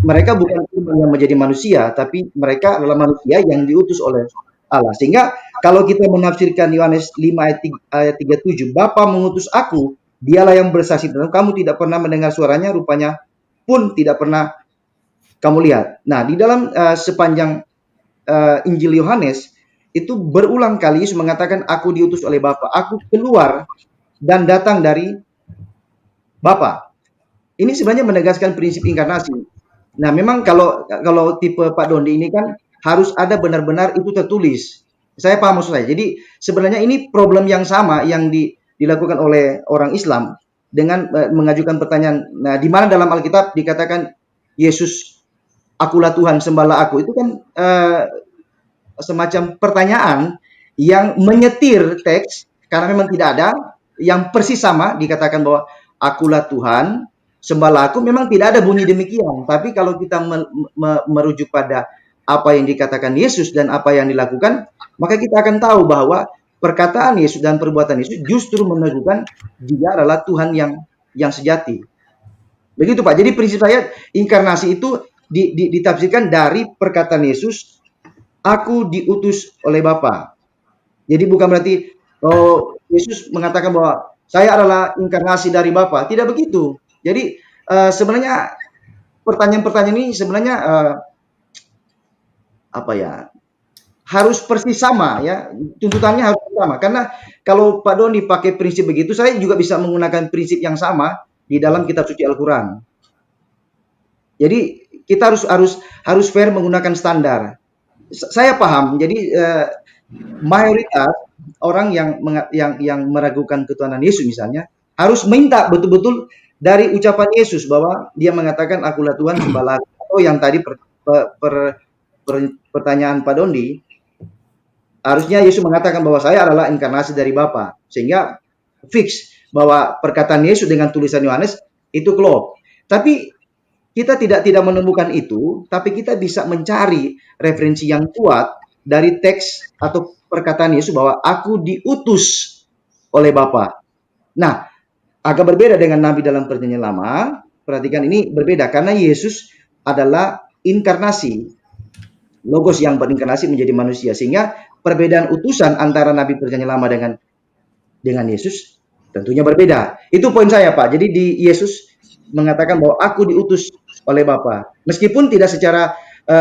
Speaker 1: mereka bukan yang menjadi manusia, tapi mereka adalah manusia yang diutus oleh Allah. Sehingga kalau kita menafsirkan Yohanes 5 ayat 37, Bapa mengutus aku, dialah yang bersaksi tentang kamu tidak pernah mendengar suaranya, rupanya pun tidak pernah kamu lihat. Nah, di dalam sepanjang Injil Yohanes itu berulang kali Yesus mengatakan, aku diutus oleh Bapa, aku keluar dan datang dari Bapa. Ini sebenarnya menegaskan prinsip inkarnasi. Nah, memang kalau tipe Pak Dondi ini kan harus ada benar-benar itu tertulis. Saya paham maksud saya. Jadi sebenarnya ini problem yang sama yang dilakukan oleh orang Islam dengan mengajukan pertanyaan. Nah, di mana dalam Alkitab dikatakan Yesus, akulah Tuhan, sembahlah aku. Itu kan semacam pertanyaan yang menyetir teks karena memang tidak ada yang persis sama dikatakan bahwa akulah Tuhan, sembahlah aku, memang tidak ada bunyi demikian. Tapi kalau kita merujuk pada apa yang dikatakan Yesus dan apa yang dilakukan, maka kita akan tahu bahwa perkataan Yesus dan perbuatan Yesus justru meneguhkan dia adalah Tuhan yang sejati. Begitu Pak. Jadi prinsip saya inkarnasi itu ditafsirkan dari perkataan Yesus, aku diutus oleh Bapa. Jadi bukan berarti Yesus mengatakan bahwa saya adalah inkarnasi dari Bapa. Tidak begitu. Jadi sebenarnya pertanyaan-pertanyaan ini sebenarnya harus persis sama ya, tuntutannya harus sama. Karena kalau Pak Doni pakai prinsip begitu, saya juga bisa menggunakan prinsip yang sama di dalam kitab suci Al-Quran. Jadi kita harus fair menggunakan standar. Saya paham. Jadi mayoritas orang yang meragukan ketuhanan Yesus misalnya harus minta betul-betul dari ucapan Yesus bahwa dia mengatakan akulah Tuhan, sembahlah aku. Atau yang tadi pertanyaan Pak Dondi, harusnya Yesus mengatakan bahwa saya adalah inkarnasi dari Bapa, sehingga fix bahwa perkataan Yesus dengan tulisan Yohanes itu klop. Tapi kita tidak menemukan itu, tapi kita bisa mencari referensi yang kuat dari teks atau perkataan Yesus bahwa aku diutus oleh Bapa. Nah, agak berbeda dengan Nabi dalam Perjanjian Lama. Perhatikan ini berbeda karena Yesus adalah inkarnasi, Logos yang berinkarnasi menjadi manusia, sehingga perbedaan utusan antara Nabi Perjanjian Lama dengan Yesus tentunya berbeda. Itu poin saya Pak. Jadi di Yesus mengatakan bahwa aku diutus oleh Bapa. Meskipun tidak secara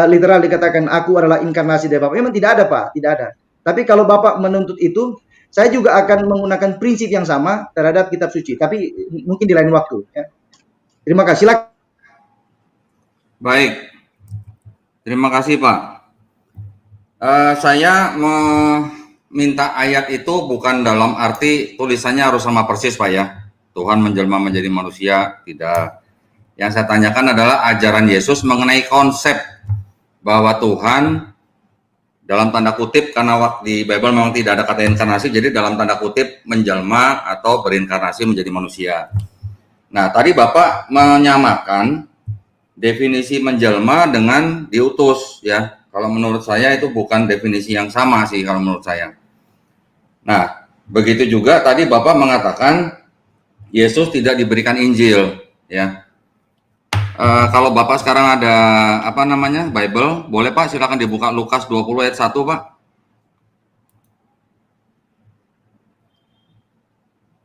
Speaker 1: literal dikatakan aku adalah inkarnasi dari Bapa. Memang tidak ada Pak, tidak ada. Tapi kalau Bapak menuntut itu, saya juga akan menggunakan prinsip yang sama terhadap kitab suci. Tapi mungkin di lain waktu. Ya. Terima kasih. Silakan.
Speaker 2: Baik. Terima kasih Pak. Saya meminta ayat itu bukan dalam arti tulisannya harus sama persis Pak ya. Tuhan menjelma menjadi manusia, tidak. Yang saya tanyakan adalah ajaran Yesus mengenai konsep bahwa Tuhan dalam tanda kutip, karena di Bible memang tidak ada kata inkarnasi, jadi dalam tanda kutip menjelma atau berinkarnasi menjadi manusia. Nah, tadi Bapak menyamakan definisi menjelma dengan diutus ya. Kalau menurut saya itu bukan definisi yang sama sih kalau menurut saya. Nah, begitu juga tadi Bapak mengatakan Yesus tidak diberikan Injil ya. Kalau Bapak sekarang ada Bible, boleh Pak silakan dibuka Lukas 20 ayat 1 Pak.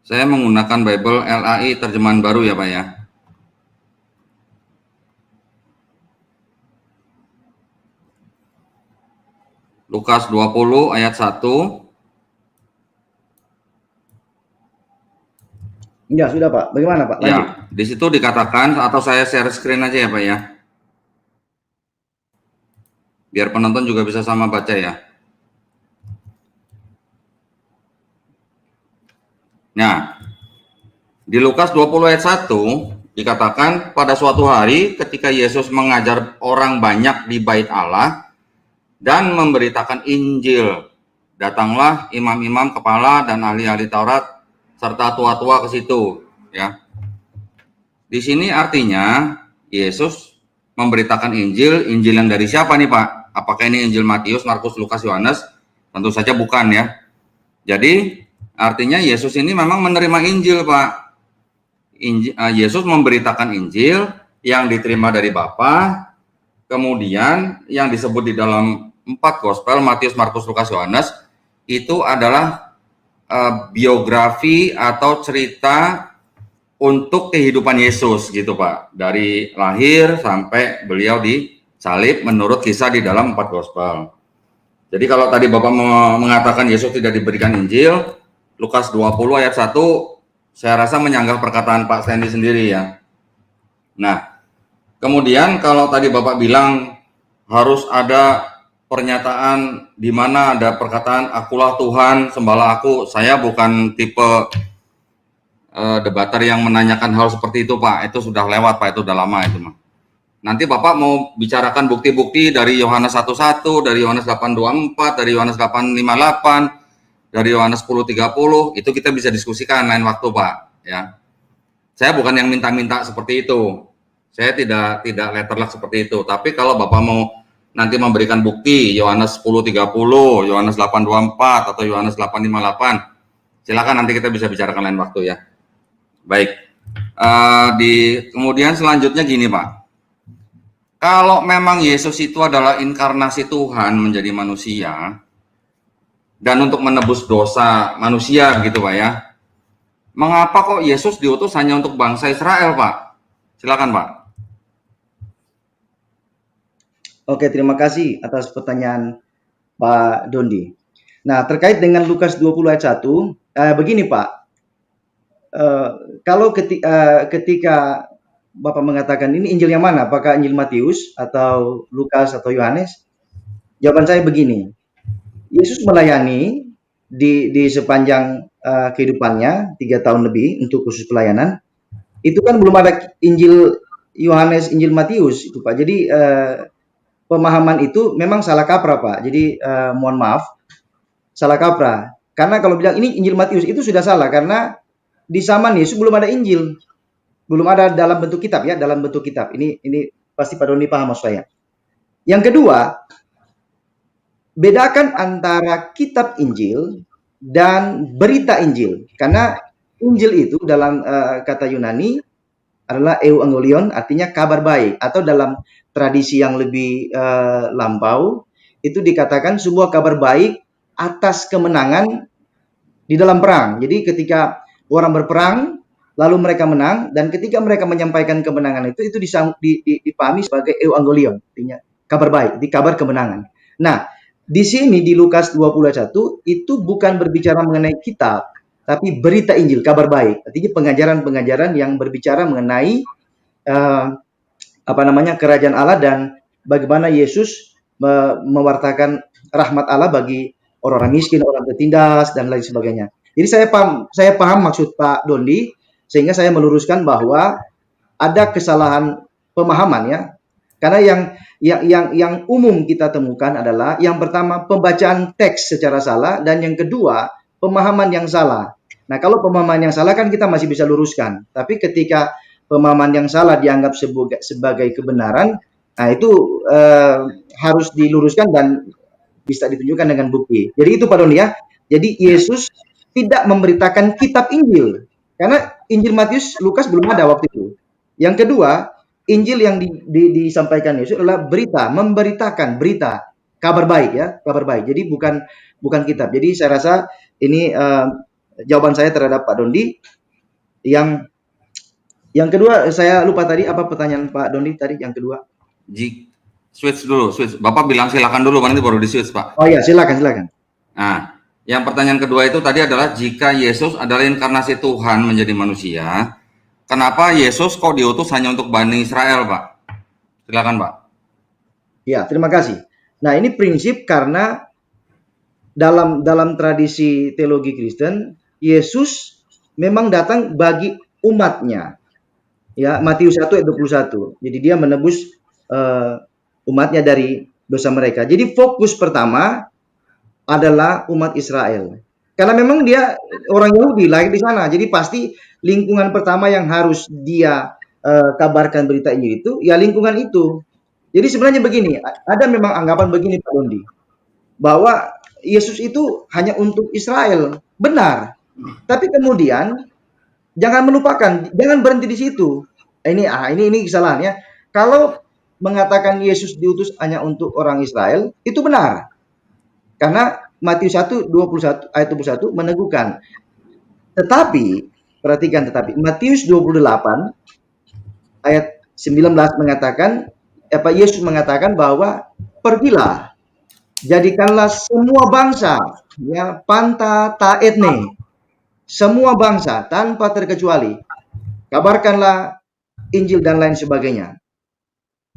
Speaker 2: Saya menggunakan Bible LAI terjemahan baru ya Pak ya. Lukas 20 ayat 1.
Speaker 1: Ya, sudah Pak. Bagaimana Pak? Lanjut.
Speaker 2: Ya, di situ dikatakan, atau saya share screen aja ya Pak ya. Biar penonton juga bisa sama baca ya. Nah, di Lukas 20 ayat 1 dikatakan pada suatu hari ketika Yesus mengajar orang banyak di bait Allah dan memberitakan Injil, datanglah imam-imam kepala dan ahli-ahli Taurat serta tua-tua ke situ ya. Di sini artinya Yesus memberitakan Injil yang dari siapa nih Pak? Apakah ini Injil Matius, Markus, Lukas, Yohanes? Tentu saja bukan ya. Jadi artinya Yesus ini memang menerima Injil Pak. Yesus memberitakan Injil yang diterima dari Bapa, kemudian yang disebut di dalam 4 gospel, Matius, Markus, Lukas, Yohanes, itu adalah biografi atau cerita untuk kehidupan Yesus gitu Pak. Dari lahir sampai beliau disalib menurut kisah di dalam 4 gospel. Jadi kalau tadi Bapak mengatakan Yesus tidak diberikan Injil, Lukas 20 ayat 1 saya rasa menyanggah perkataan Pak Stanley sendiri ya. Nah, kemudian kalau tadi Bapak bilang harus ada pernyataan di mana ada perkataan akulah Tuhan, sembahlah aku. Saya bukan tipe debater yang menanyakan hal seperti itu, Pak. Itu sudah lewat, Pak. Itu udah lama itu, mah. Nanti Bapak mau bicarakan bukti-bukti dari Yohanes 1:1, dari Yohanes 8:24, dari Yohanes 8:58, dari Yohanes 10:30, itu kita bisa diskusikan lain waktu, Pak, ya. Saya bukan yang minta-minta seperti itu. Saya tidak letterlock seperti itu. Tapi kalau Bapak mau nanti memberikan bukti Yohanes 10:30, Yohanes 8:24 atau Yohanes 8:58, silakan nanti kita bisa bicarakan lain waktu ya. Baik. Kemudian selanjutnya gini, Pak. Kalau memang Yesus itu adalah inkarnasi Tuhan menjadi manusia dan untuk menebus dosa manusia gitu, Pak ya. Mengapa kok Yesus diutus hanya untuk bangsa Israel, Pak? Silakan, Pak.
Speaker 1: Oke, terima kasih atas pertanyaan Pak Dondi. Nah, terkait dengan Lukas 20 ayat 1, begini Pak, kalau ketika Bapak mengatakan ini Injil yang mana, apakah Injil Matius atau Lukas atau Yohanes? Jawaban saya begini, Yesus melayani di sepanjang kehidupannya 3 tahun lebih untuk khusus pelayanan, itu kan belum ada Injil Yohanes, Injil Matius itu Pak. Jadi pemahaman itu memang salah kaprah Pak. Jadi mohon maaf, salah kaprah. Karena kalau bilang ini Injil Matius itu sudah salah karena di zaman Yesus belum ada Injil, belum ada dalam bentuk kitab ya, dalam bentuk kitab. Ini pasti Pak Doni paham maksud saya. Yang kedua, bedakan antara kitab Injil dan berita Injil. Karena Injil itu dalam kata Yunani adalah euangelion, artinya kabar baik, atau dalam tradisi yang lebih lampau itu dikatakan sebuah kabar baik atas kemenangan di dalam perang. Jadi ketika orang berperang lalu mereka menang, dan ketika mereka menyampaikan kemenangan itu dipahami sebagai euangelion, artinya kabar baik, di kabar kemenangan. Nah, di sini di Lukas 21 itu bukan berbicara mengenai kitab, tapi berita Injil, kabar baik. Artinya pengajaran-pengajaran yang berbicara mengenai kerajaan Allah dan bagaimana Yesus mewartakan rahmat Allah bagi orang-orang miskin, orang tertindas dan lain sebagainya. Jadi saya paham maksud Pak Dondi, sehingga saya meluruskan bahwa ada kesalahan pemahaman ya. Karena yang umum kita temukan adalah yang pertama pembacaan teks secara salah, dan yang kedua pemahaman yang salah. Nah, kalau pemahaman yang salah kan kita masih bisa luruskan. Tapi ketika pemahaman yang salah dianggap sebagai kebenaran, nah itu harus diluruskan dan bisa ditunjukkan dengan bukti. Jadi itu Pak Doni ya. Jadi Yesus tidak memberitakan kitab Injil. Karena Injil Matius, Lukas belum ada waktu itu. Yang kedua, Injil yang disampaikan Yesus adalah berita, memberitakan berita, kabar baik ya, kabar baik. Jadi bukan kitab. Jadi saya rasa ini jawaban saya terhadap Pak Dondi. Yang kedua, saya lupa tadi apa pertanyaan Pak Dondi tadi yang kedua.
Speaker 2: Switch dulu. Bapak bilang silakan dulu, nanti baru di switch Pak.
Speaker 1: Oh iya, silakan.
Speaker 2: Nah, yang pertanyaan kedua itu tadi adalah jika Yesus adalah inkarnasi Tuhan menjadi manusia, kenapa Yesus kok diutus hanya untuk Bani Israel, Pak? Silakan, Pak.
Speaker 1: Ya, terima kasih. Nah, ini prinsip karena dalam tradisi teologi Kristen, Yesus memang datang bagi umatnya. Ya, Matius 1 ayat 21. Jadi dia menebus umatnya dari dosa mereka. Jadi fokus pertama adalah umat Israel. Karena memang dia orang Yahudi, lahir di sana. Jadi pasti lingkungan pertama yang harus dia kabarkan berita Injil itu, ya lingkungan itu. Jadi sebenarnya begini, ada memang anggapan begini Pak Dondi, bahwa Yesus itu hanya untuk Israel. Benar. Tapi kemudian jangan melupakan, jangan berhenti di situ. Ini kesalahan ya. Kalau mengatakan Yesus diutus hanya untuk orang Israel, itu benar. Karena Matius 1 21 ayat 21 meneguhkan. Tetapi Matius 28 ayat 19 mengatakan, Yesus mengatakan bahwa pergilah, jadikanlah semua bangsa ya panta ta etne. semua bangsa tanpa terkecuali. Kabarkanlah Injil dan lain sebagainya.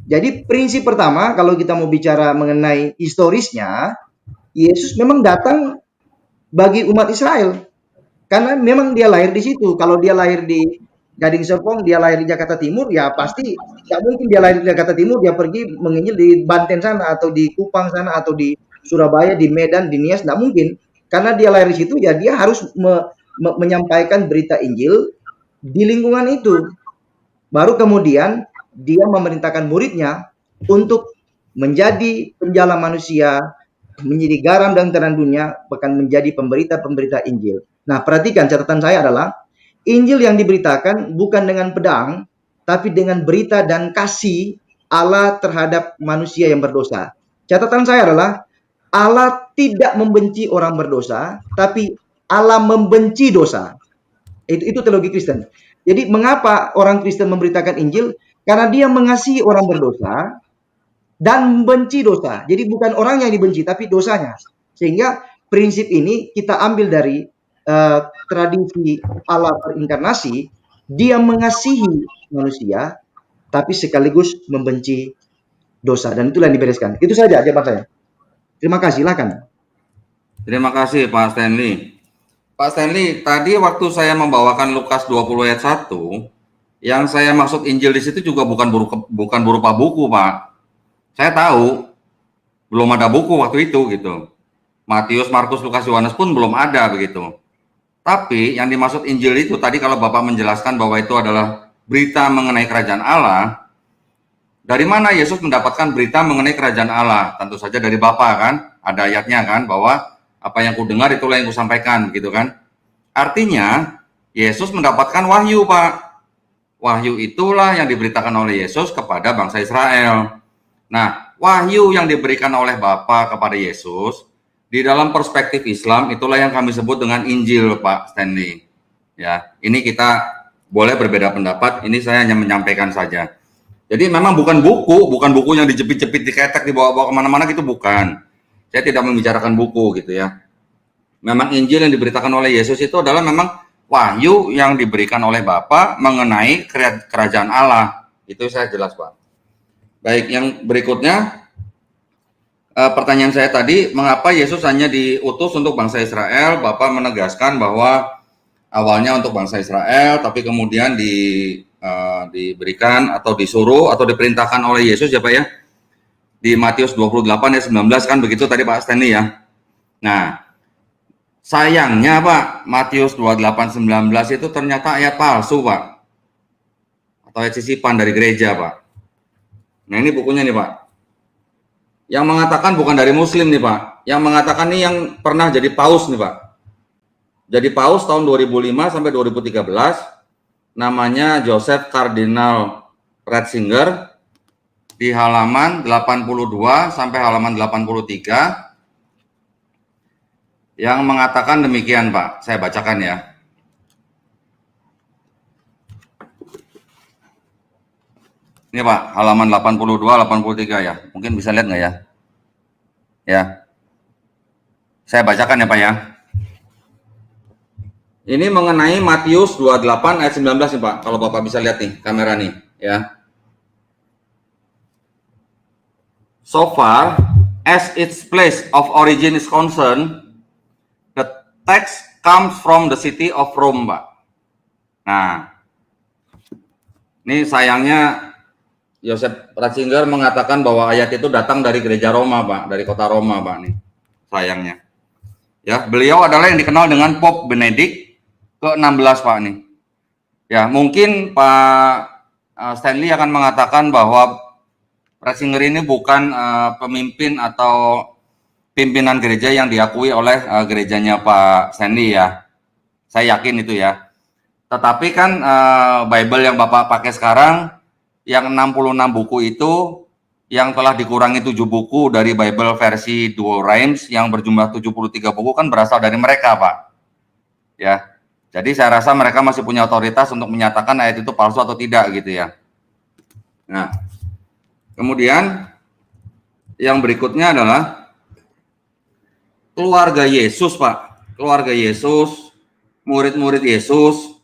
Speaker 1: Jadi prinsip pertama kalau kita mau bicara mengenai historisnya, Yesus memang datang bagi umat Israel. Karena memang dia lahir di situ. Kalau dia lahir di Gading Serpong, dia lahir di Jakarta Timur, ya pasti tidak mungkin dia lahir di Jakarta Timur, dia pergi menginjil di Banten sana, atau di Kupang sana, atau di Surabaya, di Medan, di Nias, tidak mungkin. Karena dia lahir di situ, ya dia harus menyampaikan berita Injil di lingkungan itu. Baru kemudian dia memerintahkan muridnya untuk menjadi penjala manusia, menjadi garam dan terang dunia, bahkan menjadi pemberita-pemberita Injil. Nah, perhatikan catatan saya adalah Injil yang diberitakan bukan dengan pedang, tapi dengan berita dan kasih Allah terhadap manusia yang berdosa. Catatan saya adalah Allah tidak membenci orang berdosa, tapi Allah membenci dosa. Itu teologi Kristen. Jadi mengapa orang Kristen memberitakan Injil? Karena dia mengasihi orang berdosa dan membenci dosa. Jadi bukan orang yang dibenci, tapi dosanya. Sehingga prinsip ini kita ambil dari tradisi Allah terinkarnasi. Dia mengasihi manusia, tapi sekaligus membenci dosa. Dan itulah yang dibereskan. Itu saja jawaban saya. Terima kasih, silakan.
Speaker 2: Terima kasih Pak Stanley. Pak Stanley, tadi waktu saya membawakan Lukas 20 ayat 1, yang saya maksud Injil di situ juga bukan berupa buku, Pak. Saya tahu belum ada buku waktu itu gitu. Matius, Markus, Lukas, Yohanes pun belum ada begitu. Tapi yang dimaksud Injil itu tadi kalau Bapak menjelaskan bahwa itu adalah berita mengenai kerajaan Allah, dari mana Yesus mendapatkan berita mengenai kerajaan Allah? Tentu saja dari Bapa kan, ada ayatnya kan, bahwa apa yang kudengar itulah yang kusampaikan, gitu kan. Artinya, Yesus mendapatkan wahyu, Pak. Wahyu itulah yang diberitakan oleh Yesus kepada bangsa Israel. Nah, wahyu yang diberikan oleh Bapa kepada Yesus, di dalam perspektif Islam, itulah yang kami sebut dengan Injil, Pak Stanley. Ya, ini kita boleh berbeda pendapat, ini saya hanya menyampaikan saja. Jadi memang bukan buku yang dijepit-jepit, diketek, dibawa-bawa kemana-mana gitu, bukan. Saya tidak membicarakan buku gitu ya. Memang Injil yang diberitakan oleh Yesus itu adalah memang wahyu yang diberikan oleh Bapa mengenai kerajaan Allah. Itu saya jelas, Pak. Baik, yang berikutnya, pertanyaan saya tadi, mengapa Yesus hanya diutus untuk bangsa Israel? Bapak menegaskan bahwa awalnya untuk bangsa Israel, tapi kemudian diberikan atau disuruh atau diperintahkan oleh Yesus ya Pak ya, di Matius 28 ayat 19 kan begitu tadi Pak Stanley ya. Nah, sayangnya Pak, Matius 28:19 itu ternyata ayat palsu Pak, atau ayat sisipan dari gereja Pak. Nah ini bukunya nih Pak, yang mengatakan bukan dari Muslim nih Pak, yang mengatakan nih yang pernah jadi paus nih Pak. Jadi paus tahun 2005 sampai 2013, namanya Joseph Cardinal Ratzinger, di halaman 82 sampai halaman 83, yang mengatakan demikian Pak, saya bacakan ya. Ini Pak, halaman 82, 83 ya, mungkin bisa lihat nggak ya? Ya, saya bacakan ya Pak ya. Ini mengenai Matius 28 ayat 19 nih Pak, kalau Bapak bisa lihat nih, kamera nih ya. So far as its place of origin is concerned, the text comes from the city of Rome, Pak. Nah, ini sayangnya Joseph Ratzinger mengatakan bahwa ayat itu datang dari gereja Roma, Pak, dari kota Roma, Pak. Nih, sayangnya. Ya, beliau adalah yang dikenal dengan Pope Benedict ke-16, Pak. Nih. Ya, mungkin Pak Stanley akan mengatakan bahwa Ratzinger ini bukan pemimpin atau pimpinan gereja yang diakui oleh gerejanya Pak Stanley ya. Saya yakin itu ya. Tetapi kan Bible yang Bapak pakai sekarang, yang 66 buku itu, yang telah dikurangi 7 buku dari Bible versi Duo Rhymes yang berjumlah 73 buku kan berasal dari mereka Pak. Ya, jadi saya rasa mereka masih punya otoritas untuk menyatakan ayat itu palsu atau tidak gitu ya. Nah, kemudian yang berikutnya adalah keluarga Yesus, Pak. Keluarga Yesus murid-murid Yesus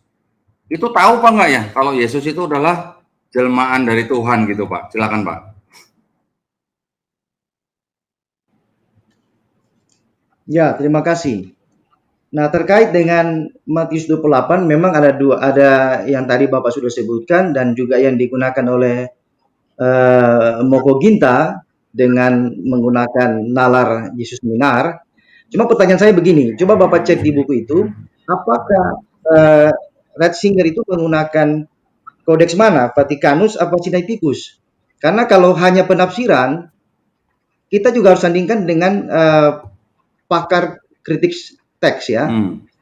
Speaker 2: itu tahu apa enggak ya kalau Yesus itu adalah jelmaan dari Tuhan gitu Pak? Silakan Pak.
Speaker 1: Ya, terima kasih. Nah, terkait dengan Matius 28 memang ada yang tadi Bapak sudah sebutkan dan juga yang digunakan oleh Moko Ginta dengan menggunakan nalar Yesus Minar. Cuma pertanyaan saya begini, coba Bapak cek di buku itu, apakah Ratzinger itu menggunakan kodeks mana? Vatikanus atau Sinaiticus? Karena kalau hanya penafsiran, kita juga harus sandingkan dengan pakar kritik teks ya.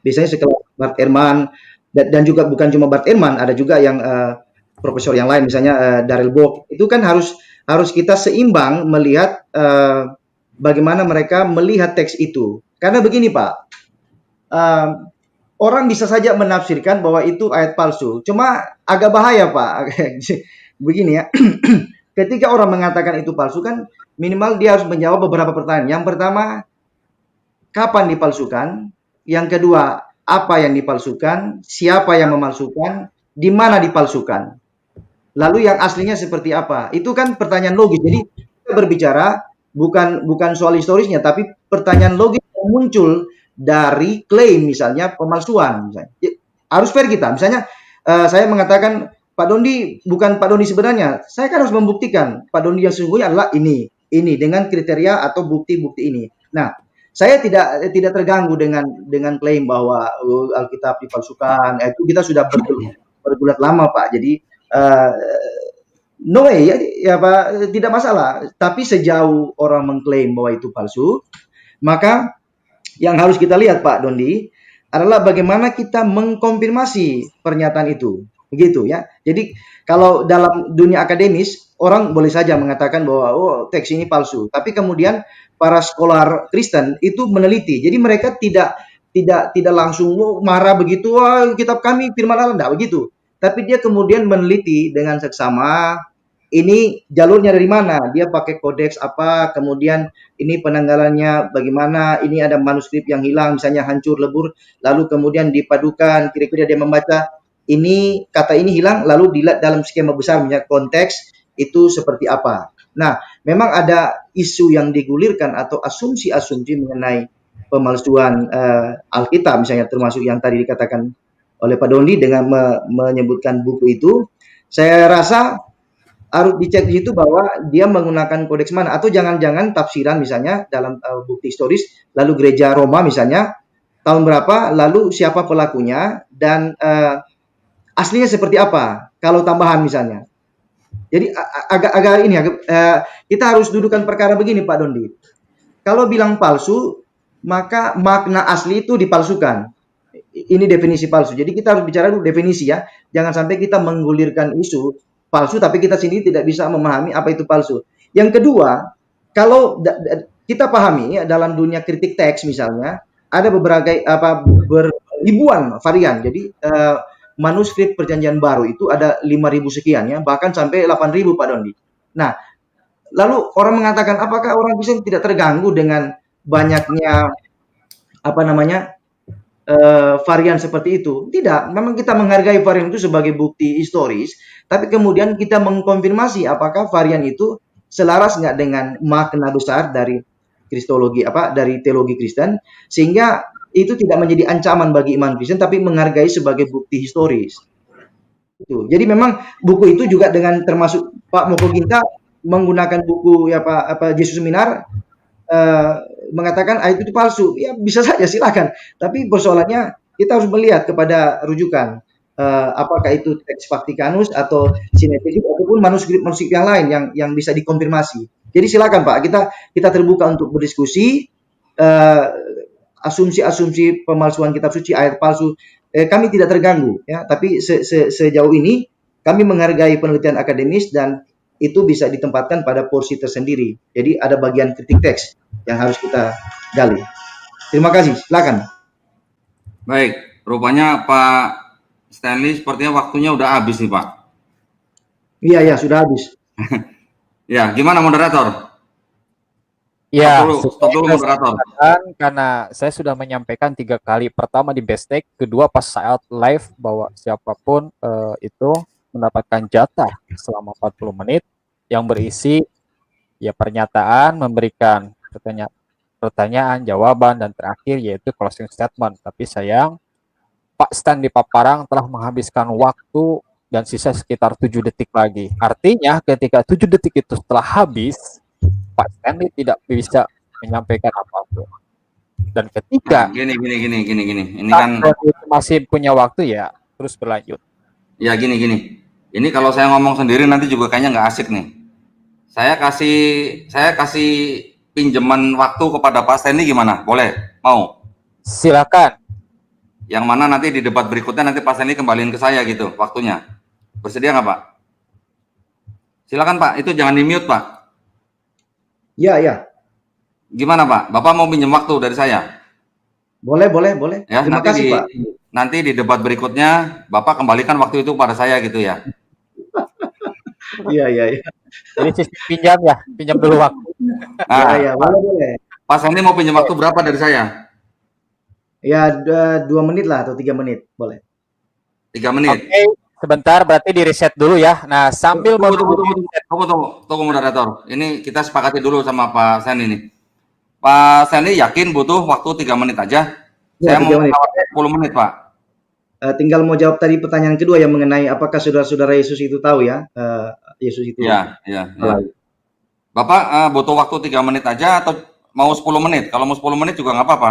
Speaker 1: Biasanya sekelas Bart Ehrman dan juga bukan cuma Bart Ehrman, ada juga yang profesor yang lain misalnya Darrell Bock. Itu kan harus kita seimbang melihat bagaimana mereka melihat teks itu. Karena begini Pak, orang bisa saja menafsirkan bahwa itu ayat palsu. Cuma agak bahaya Pak. Begini ya, ketika orang mengatakan itu palsu kan minimal dia harus menjawab beberapa pertanyaan. Yang pertama, kapan dipalsukan? Yang kedua, apa yang dipalsukan? Siapa yang memalsukan? Di mana dipalsukan? Lalu yang aslinya seperti apa? Itu kan pertanyaan logis. Jadi kita berbicara bukan soal historisnya, tapi pertanyaan logis yang muncul dari klaim misalnya pemalsuan. Misalnya. Harus fair kita. Misalnya saya mengatakan Pak Dondi bukan Pak Dondi sebenarnya. Saya kan harus membuktikan Pak Dondi yang sesungguhnya adalah ini dengan kriteria atau bukti-bukti ini. Nah, saya tidak terganggu dengan klaim bahwa Alkitab dipalsukan. Itu kita sudah bergulat lama Pak. Jadi no way ya Pak, tidak masalah. Tapi sejauh orang mengklaim bahwa itu palsu, maka yang harus kita lihat Pak Dondi adalah bagaimana kita mengkonfirmasi pernyataan itu. Begitu ya. Jadi kalau dalam dunia akademis orang boleh saja mengatakan bahwa teks ini palsu, tapi kemudian para scholar Kristen itu meneliti. Jadi mereka tidak langsung marah begitu, wah kitab kami firman Allah, enggak begitu. Tapi dia kemudian meneliti dengan seksama, ini jalurnya dari mana, dia pakai kodeks apa, kemudian ini penanggalannya bagaimana, ini ada manuskrip yang hilang, misalnya hancur lebur, lalu kemudian dipadukan, kira-kira dia membaca, ini kata ini hilang, lalu dilihat dalam skema besar, misalnya konteks, itu seperti apa. Nah, memang ada isu yang digulirkan atau asumsi-asumsi mengenai pemalsuan Alkitab, misalnya termasuk yang tadi dikatakan oleh Pak Dondi dengan menyebutkan buku itu. Saya rasa harus dicek di situ bahwa dia menggunakan kodeks mana, atau jangan-jangan tafsiran misalnya dalam bukti historis, lalu gereja Roma misalnya tahun berapa, lalu siapa pelakunya dan aslinya seperti apa kalau tambahan misalnya. Jadi agak kita harus dudukan perkara begini Pak Dondi. Kalau bilang palsu, maka makna asli itu dipalsukan. Ini definisi palsu. Jadi kita harus bicara dulu definisi ya. Jangan sampai kita menggulirkan isu palsu tapi kita sendiri tidak bisa memahami apa itu palsu. Yang kedua, kalau kita pahami ya, dalam dunia kritik teks misalnya ada ribuan varian. Jadi manuskrip Perjanjian Baru itu ada 5.000 sekian ya, bahkan sampai 8.000 Pak Dondi. Nah, lalu orang mengatakan apakah orang Kristen tidak terganggu dengan banyaknya varian seperti itu? Tidak, memang kita menghargai varian itu sebagai bukti historis, tapi kemudian kita mengkonfirmasi apakah varian itu selaras nggak dengan makna besar dari kristologi dari teologi Kristen, sehingga itu tidak menjadi ancaman bagi iman Kristen, tapi menghargai sebagai bukti historis. Itu. Jadi memang buku itu juga dengan termasuk Pak Moko Ginta menggunakan buku Yesus Minar mengatakan ayat itu palsu, ya bisa saja silakan. Tapi persoalannya kita harus melihat kepada rujukan apakah itu teks Vatikanus atau Sinaiticus ataupun manuskrip yang lain yang bisa dikonfirmasi. Jadi silakan Pak, kita terbuka untuk berdiskusi asumsi-asumsi pemalsuan kitab suci, ayat palsu. Kami tidak terganggu ya, tapi sejauh ini kami menghargai penelitian akademis dan itu bisa ditempatkan pada porsi tersendiri. Jadi ada bagian kritik teks yang harus kita gali. Terima kasih, silakan.
Speaker 2: Baik, rupanya Pak Stanley sepertinya waktunya udah habis nih Pak.
Speaker 1: Iya, sudah habis.
Speaker 2: Ya, gimana moderator?
Speaker 3: Ya,
Speaker 2: Stop dulu
Speaker 3: saya
Speaker 2: moderator.
Speaker 3: katakan karena saya sudah menyampaikan 3 kali. Pertama di Bestek, kedua pas saat live bahwa siapapun itu mendapatkan jatah selama 40 menit yang berisi ya pernyataan, memberikan pertanyaan, jawaban, dan terakhir yaitu closing statement. Tapi sayang, Pak Stanley Paparang telah menghabiskan waktu dan sisa sekitar 7 detik lagi. Artinya ketika 7 detik itu telah habis, Pak Stanley tidak bisa menyampaikan apapun. Dan ketika
Speaker 2: Gini. Ini kan
Speaker 3: masih punya waktu ya terus berlanjut.
Speaker 2: ya gini. Ini kalau saya ngomong sendiri nanti juga kayaknya nggak asik nih. Saya kasih pinjaman waktu kepada Pak Stanley gimana? Boleh? Mau?
Speaker 3: Silakan.
Speaker 2: Yang mana nanti di debat berikutnya nanti Pak Stanley kembaliin ke saya gitu waktunya. Bersedia nggak Pak? Silakan Pak, itu jangan di-mute Pak.
Speaker 1: Ya, ya.
Speaker 2: Gimana Pak? Bapak mau pinjam waktu dari saya?
Speaker 1: Boleh.
Speaker 2: Ya,
Speaker 1: Terima kasih, Pak.
Speaker 2: Nanti di debat berikutnya Bapak kembalikan waktu itu pada saya gitu ya.
Speaker 1: Iya.
Speaker 3: Jadi sistem pinjam dulu waktu.
Speaker 2: Nah,
Speaker 1: Ya, boleh.
Speaker 2: Pak Stanley mau pinjam waktu berapa dari saya?
Speaker 1: Ya, 2 menit lah atau 3 menit, boleh.
Speaker 2: 3 menit.
Speaker 3: Oke, sebentar berarti di reset dulu ya. Nah, sambil
Speaker 2: Tunggu moderator. Ini kita sepakati dulu sama Pak Stanley nih. Pak Stanley yakin butuh waktu 3 menit aja?
Speaker 1: Ya,
Speaker 2: Saya mau
Speaker 1: 3 menit.
Speaker 2: menawarkan 10 menit, Pak.
Speaker 1: Tinggal mau jawab tadi pertanyaan kedua yang mengenai apakah saudara-saudara Yesus itu tahu ya, Yesus itu.
Speaker 2: Iya. Bapak butuh waktu 3 menit aja atau mau 10 menit? Kalau mau 10 menit juga nggak apa-apa.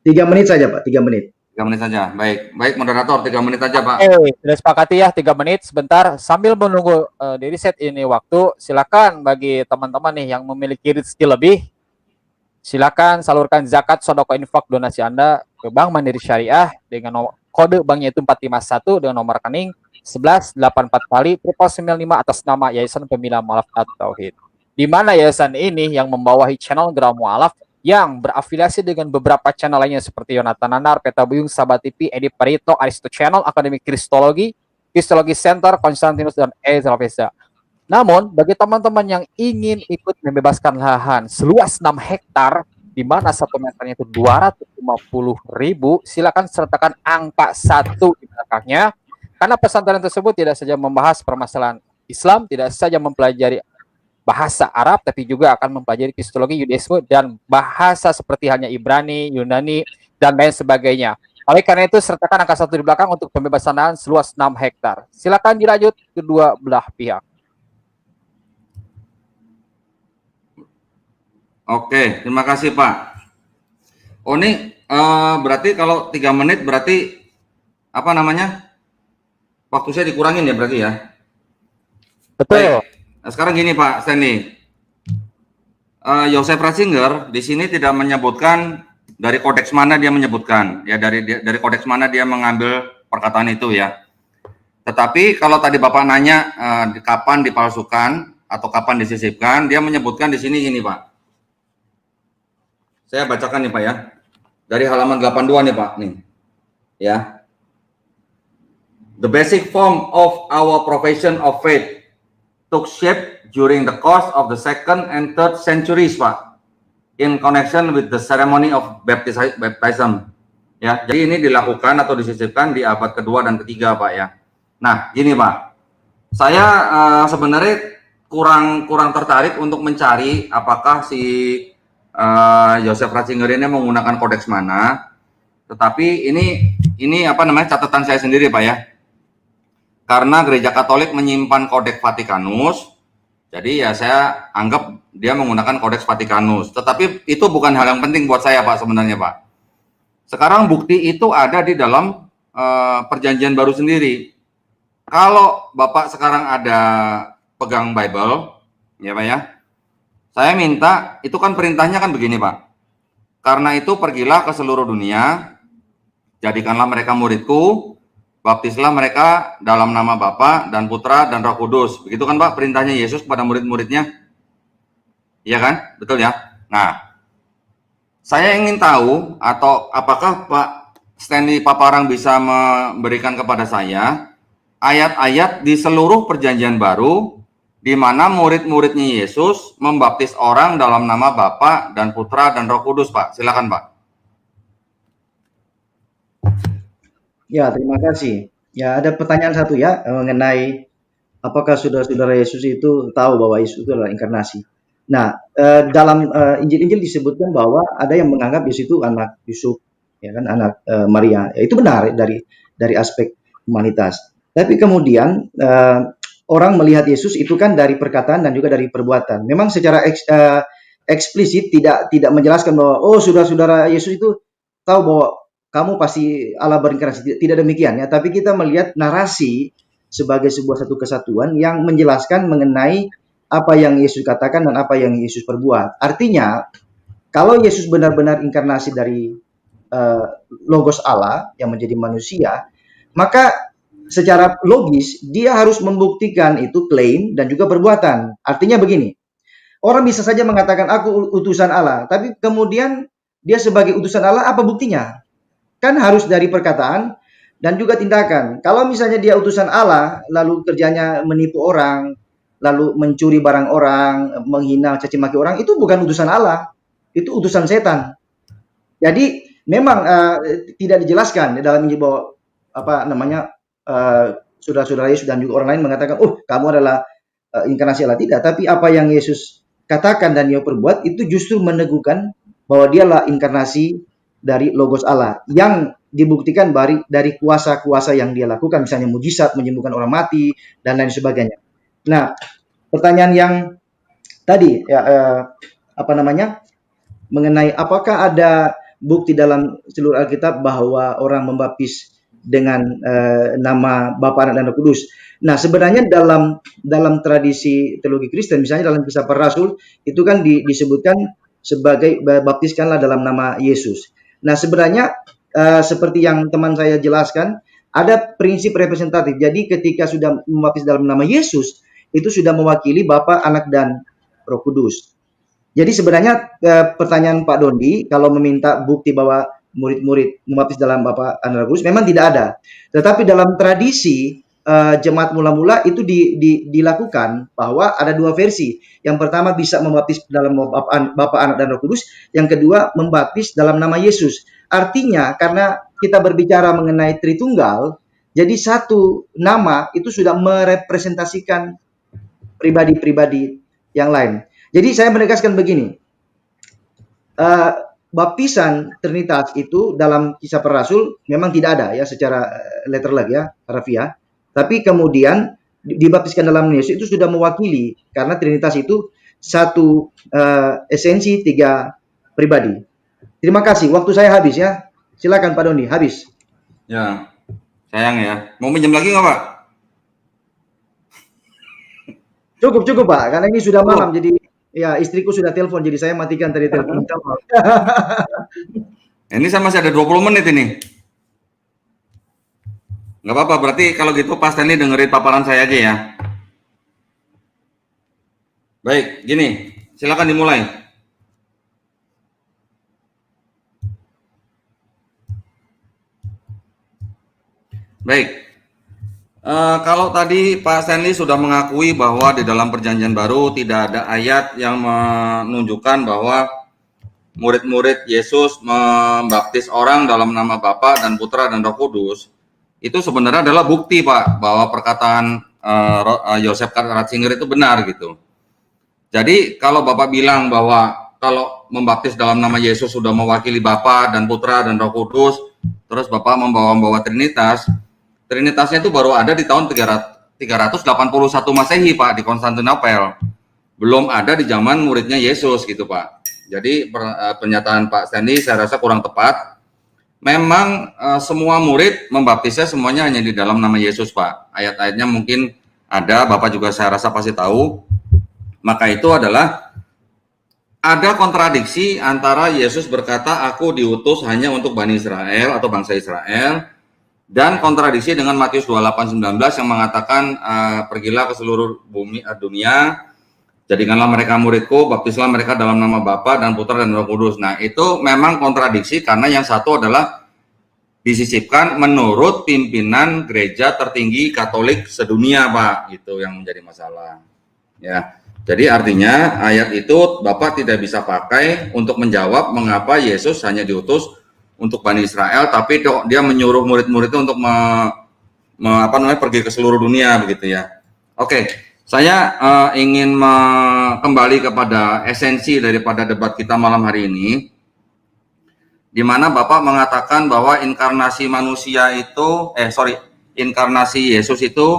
Speaker 1: 3 menit saja, Pak, 3 menit.
Speaker 2: 3 menit saja. Baik moderator, 3 menit aja, Pak.
Speaker 3: Oke, sudah sepakati ya 3 menit. Sebentar sambil menunggu di reset ini waktu, silakan bagi teman-teman nih yang memiliki rezeki lebih, silakan salurkan zakat, sedekah, infak, donasi Anda ke Bank Mandiri Syariah dengan kode banknya itu 451 dengan nomor rekening 1184 kali 995 atas nama Yayasan Pembina Mualaf At-Tauhid. Di mana yayasan ini yang membawahi channel Geram Mualaf yang berafiliasi dengan beberapa channel lainnya seperti Yonatan Nanar, Peta Buyung, Sahabat TV, Edi Parito, Aristo Channel, Akademi Kristologi, Kristologi Center, Konstantinus, dan Ezra Vesa. Namun, bagi teman-teman yang ingin ikut membebaskan lahan seluas 6 hektar, di mana 1 meternya itu 250.000, silakan sertakan angka 1 di belakangnya. Karena pesantren tersebut tidak saja membahas permasalahan Islam, tidak saja mempelajari bahasa Arab, tapi juga akan mempelajari kristologi, Yudaisme, dan bahasa seperti halnya Ibrani, Yunani, dan lain sebagainya. Oleh karena itu, sertakan angka 1 di belakang untuk pembebasan lahan seluas 6 hektar. Silakan dilanjut kedua belah pihak.
Speaker 2: Oke, terima kasih Pak. Oh ini berarti kalau 3 menit berarti apa namanya? Waktu saya dikurangin ya berarti ya?
Speaker 3: Betul.
Speaker 2: Baik. Nah, sekarang gini Pak Stanley, Joseph Ratzinger di sini tidak menyebutkan dari kodeks mana dia menyebutkan, ya dari kodeks mana dia mengambil perkataan itu ya. Tetapi kalau tadi Bapak nanya kapan dipalsukan atau kapan disisipkan, dia menyebutkan di sini gini Pak. Saya bacakan nih Pak ya, dari halaman 82 nih Pak nih, ya. The basic form of our profession of faith took shape during the course of the 2nd and 3rd centuries, Pak, in connection with the ceremony of baptism. Ya, jadi ini dilakukan atau disisipkan di abad kedua dan ketiga, Pak ya. Nah, gini Pak, saya sebenarnya kurang tertarik untuk mencari apakah si Joseph Ratzinger ini menggunakan kodeks mana. Tetapi ini apa namanya catatan saya sendiri, Pak ya. Karena Gereja Katolik menyimpan Kodeks Vatikanus, jadi ya saya anggap dia menggunakan Kodeks Vatikanus. Tetapi itu bukan hal yang penting buat saya Pak sebenarnya Pak. Sekarang bukti itu ada di dalam Perjanjian Baru sendiri. Kalau Bapak sekarang ada pegang Bible, ya Pak ya, saya minta, itu kan perintahnya kan begini Pak. Karena itu pergilah ke seluruh dunia, jadikanlah mereka muridku, baptislah mereka dalam nama Bapa dan Putra dan Roh Kudus. Begitu kan Pak perintahnya Yesus kepada murid-muridnya? Iya kan? Betul ya? Nah, saya ingin tahu atau apakah Pak Stanley Paparang bisa memberikan kepada saya ayat-ayat di seluruh Perjanjian Baru di mana murid-muridnya Yesus membaptis orang dalam nama Bapa dan Putra dan Roh Kudus, Pak. Silakan, Pak.
Speaker 1: Ya, terima kasih. Ya, ada pertanyaan satu ya mengenai apakah saudara-saudara Yesus itu tahu bahwa Yesus itu adalah inkarnasi. Nah, dalam Injil-Injil disebutkan bahwa ada yang menganggap Yesus itu anak Yusuf, ya kan, anak Maria. Ya, itu benar dari aspek humanitas. Tapi kemudian orang melihat Yesus itu kan dari perkataan dan juga dari perbuatan. Memang secara eksplisit tidak menjelaskan bahwa oh saudara-saudara Yesus itu tahu bahwa kamu pasti Allah berinkarnasi. Tidak demikian ya, tapi kita melihat narasi sebagai sebuah satu kesatuan yang menjelaskan mengenai apa yang Yesus katakan dan apa yang Yesus perbuat. Artinya, kalau Yesus benar-benar inkarnasi dari Logos Allah yang menjadi manusia, maka secara logis dia harus membuktikan itu klaim dan juga perbuatan. Artinya begini, orang bisa saja mengatakan aku utusan Allah, tapi kemudian dia sebagai utusan Allah apa buktinya? Kan harus dari perkataan dan juga tindakan. Kalau misalnya dia utusan Allah, lalu kerjanya menipu orang, lalu mencuri barang orang, menghina, caci maki orang, itu bukan utusan Allah, itu utusan setan. Jadi memang tidak dijelaskan di dalam Injil bahwa apa namanya saudara-saudara Yesus dan juga orang lain mengatakan, oh kamu adalah inkarnasi Allah. Tidak, tapi apa yang Yesus katakan dan dia perbuat itu justru meneguhkan bahwa dialah inkarnasi dari Logos Allah yang dibuktikan dari kuasa-kuasa yang dia lakukan, misalnya mujizat, menyembuhkan orang mati dan lain sebagainya. Nah, pertanyaan yang tadi ya apa namanya mengenai apakah ada bukti dalam seluruh Alkitab bahwa orang membaptis dengan nama Bapa, Anak dan Roh Kudus. Nah, sebenarnya dalam tradisi teologi Kristen, misalnya dalam Kisah Para Rasul itu kan disebutkan sebagai baptiskanlah dalam nama Yesus. Nah, sebenarnya seperti yang teman saya jelaskan, ada prinsip representatif. Jadi ketika sudah membaptis dalam nama Yesus, itu sudah mewakili Bapa, Anak dan Roh Kudus. Jadi sebenarnya pertanyaan Pak Dondi, kalau meminta bukti bahwa murid-murid membaptis dalam Bapa, Anak, dan Roh Kudus, memang tidak ada. Tetapi dalam tradisi jemaat mula-mula itu dilakukan bahwa ada dua versi. Yang pertama bisa membaptis dalam Bapa, Anak, dan Roh Kudus. Yang kedua membaptis dalam nama Yesus. Artinya karena kita berbicara mengenai Tritunggal, jadi satu nama itu sudah merepresentasikan pribadi-pribadi yang lain. Jadi saya menegaskan begini, baptisan Trinitas itu dalam Kisah Para Rasul memang tidak ada ya secara letterlek ya, harfiah. Tapi kemudian dibaptiskan dalam Yesus itu sudah mewakili karena Trinitas itu satu esensi tiga pribadi. Terima kasih, waktu saya habis ya. Silakan Pak Doni, habis.
Speaker 2: Ya, sayang ya. Mau minjem lagi nggak, Pak?
Speaker 1: Cukup Pak, karena ini sudah malam jadi ya istriku sudah telepon jadi saya matikan tadi telepon.
Speaker 2: Ini saya masih ada 20 menit ini. Nggak apa-apa, berarti kalau gitu Pak Stanley dengerin paparan saya aja ya. Baik, gini, silakan dimulai. Baik, kalau tadi Pak Stanley sudah mengakui bahwa di dalam Perjanjian Baru tidak ada ayat yang menunjukkan bahwa murid-murid Yesus membaptis orang dalam nama Bapa dan Putra dan Roh Kudus, itu sebenarnya adalah bukti Pak bahwa perkataan Joseph Ratzinger itu benar gitu. Jadi kalau Bapak bilang bahwa kalau membaptis dalam nama Yesus sudah mewakili Bapa dan Putra dan Roh Kudus, terus Bapak membawa Trinitasnya itu baru ada di tahun 381 Masehi Pak di Konstantinopel. Belum ada di zaman muridnya Yesus gitu Pak. Jadi pernyataan Pak Stanley saya rasa kurang tepat. Memang semua murid membaptisnya semuanya hanya di dalam nama Yesus Pak. Ayat-ayatnya mungkin ada, Bapak juga saya rasa pasti tahu. Maka itu adalah ada kontradiksi antara Yesus berkata aku diutus hanya untuk Bani Israel atau bangsa Israel, dan kontradiksi dengan Matius 28:19 yang mengatakan pergilah ke seluruh dunia, jadikanlah mereka muridku, baptislah mereka dalam nama Bapa dan Putra dan Roh Kudus. Nah, itu memang kontradiksi karena yang satu adalah disisipkan menurut pimpinan gereja tertinggi Katolik sedunia, Pak. Itu yang menjadi masalah. Ya. Jadi artinya ayat itu Bapak tidak bisa pakai untuk menjawab mengapa Yesus hanya diutus untuk Bani Israel, tapi dia menyuruh murid-muridnya untuk pergi ke seluruh dunia begitu ya. Oke, saya ingin kembali kepada esensi daripada debat kita malam hari ini, di mana Bapak mengatakan bahwa inkarnasi Yesus itu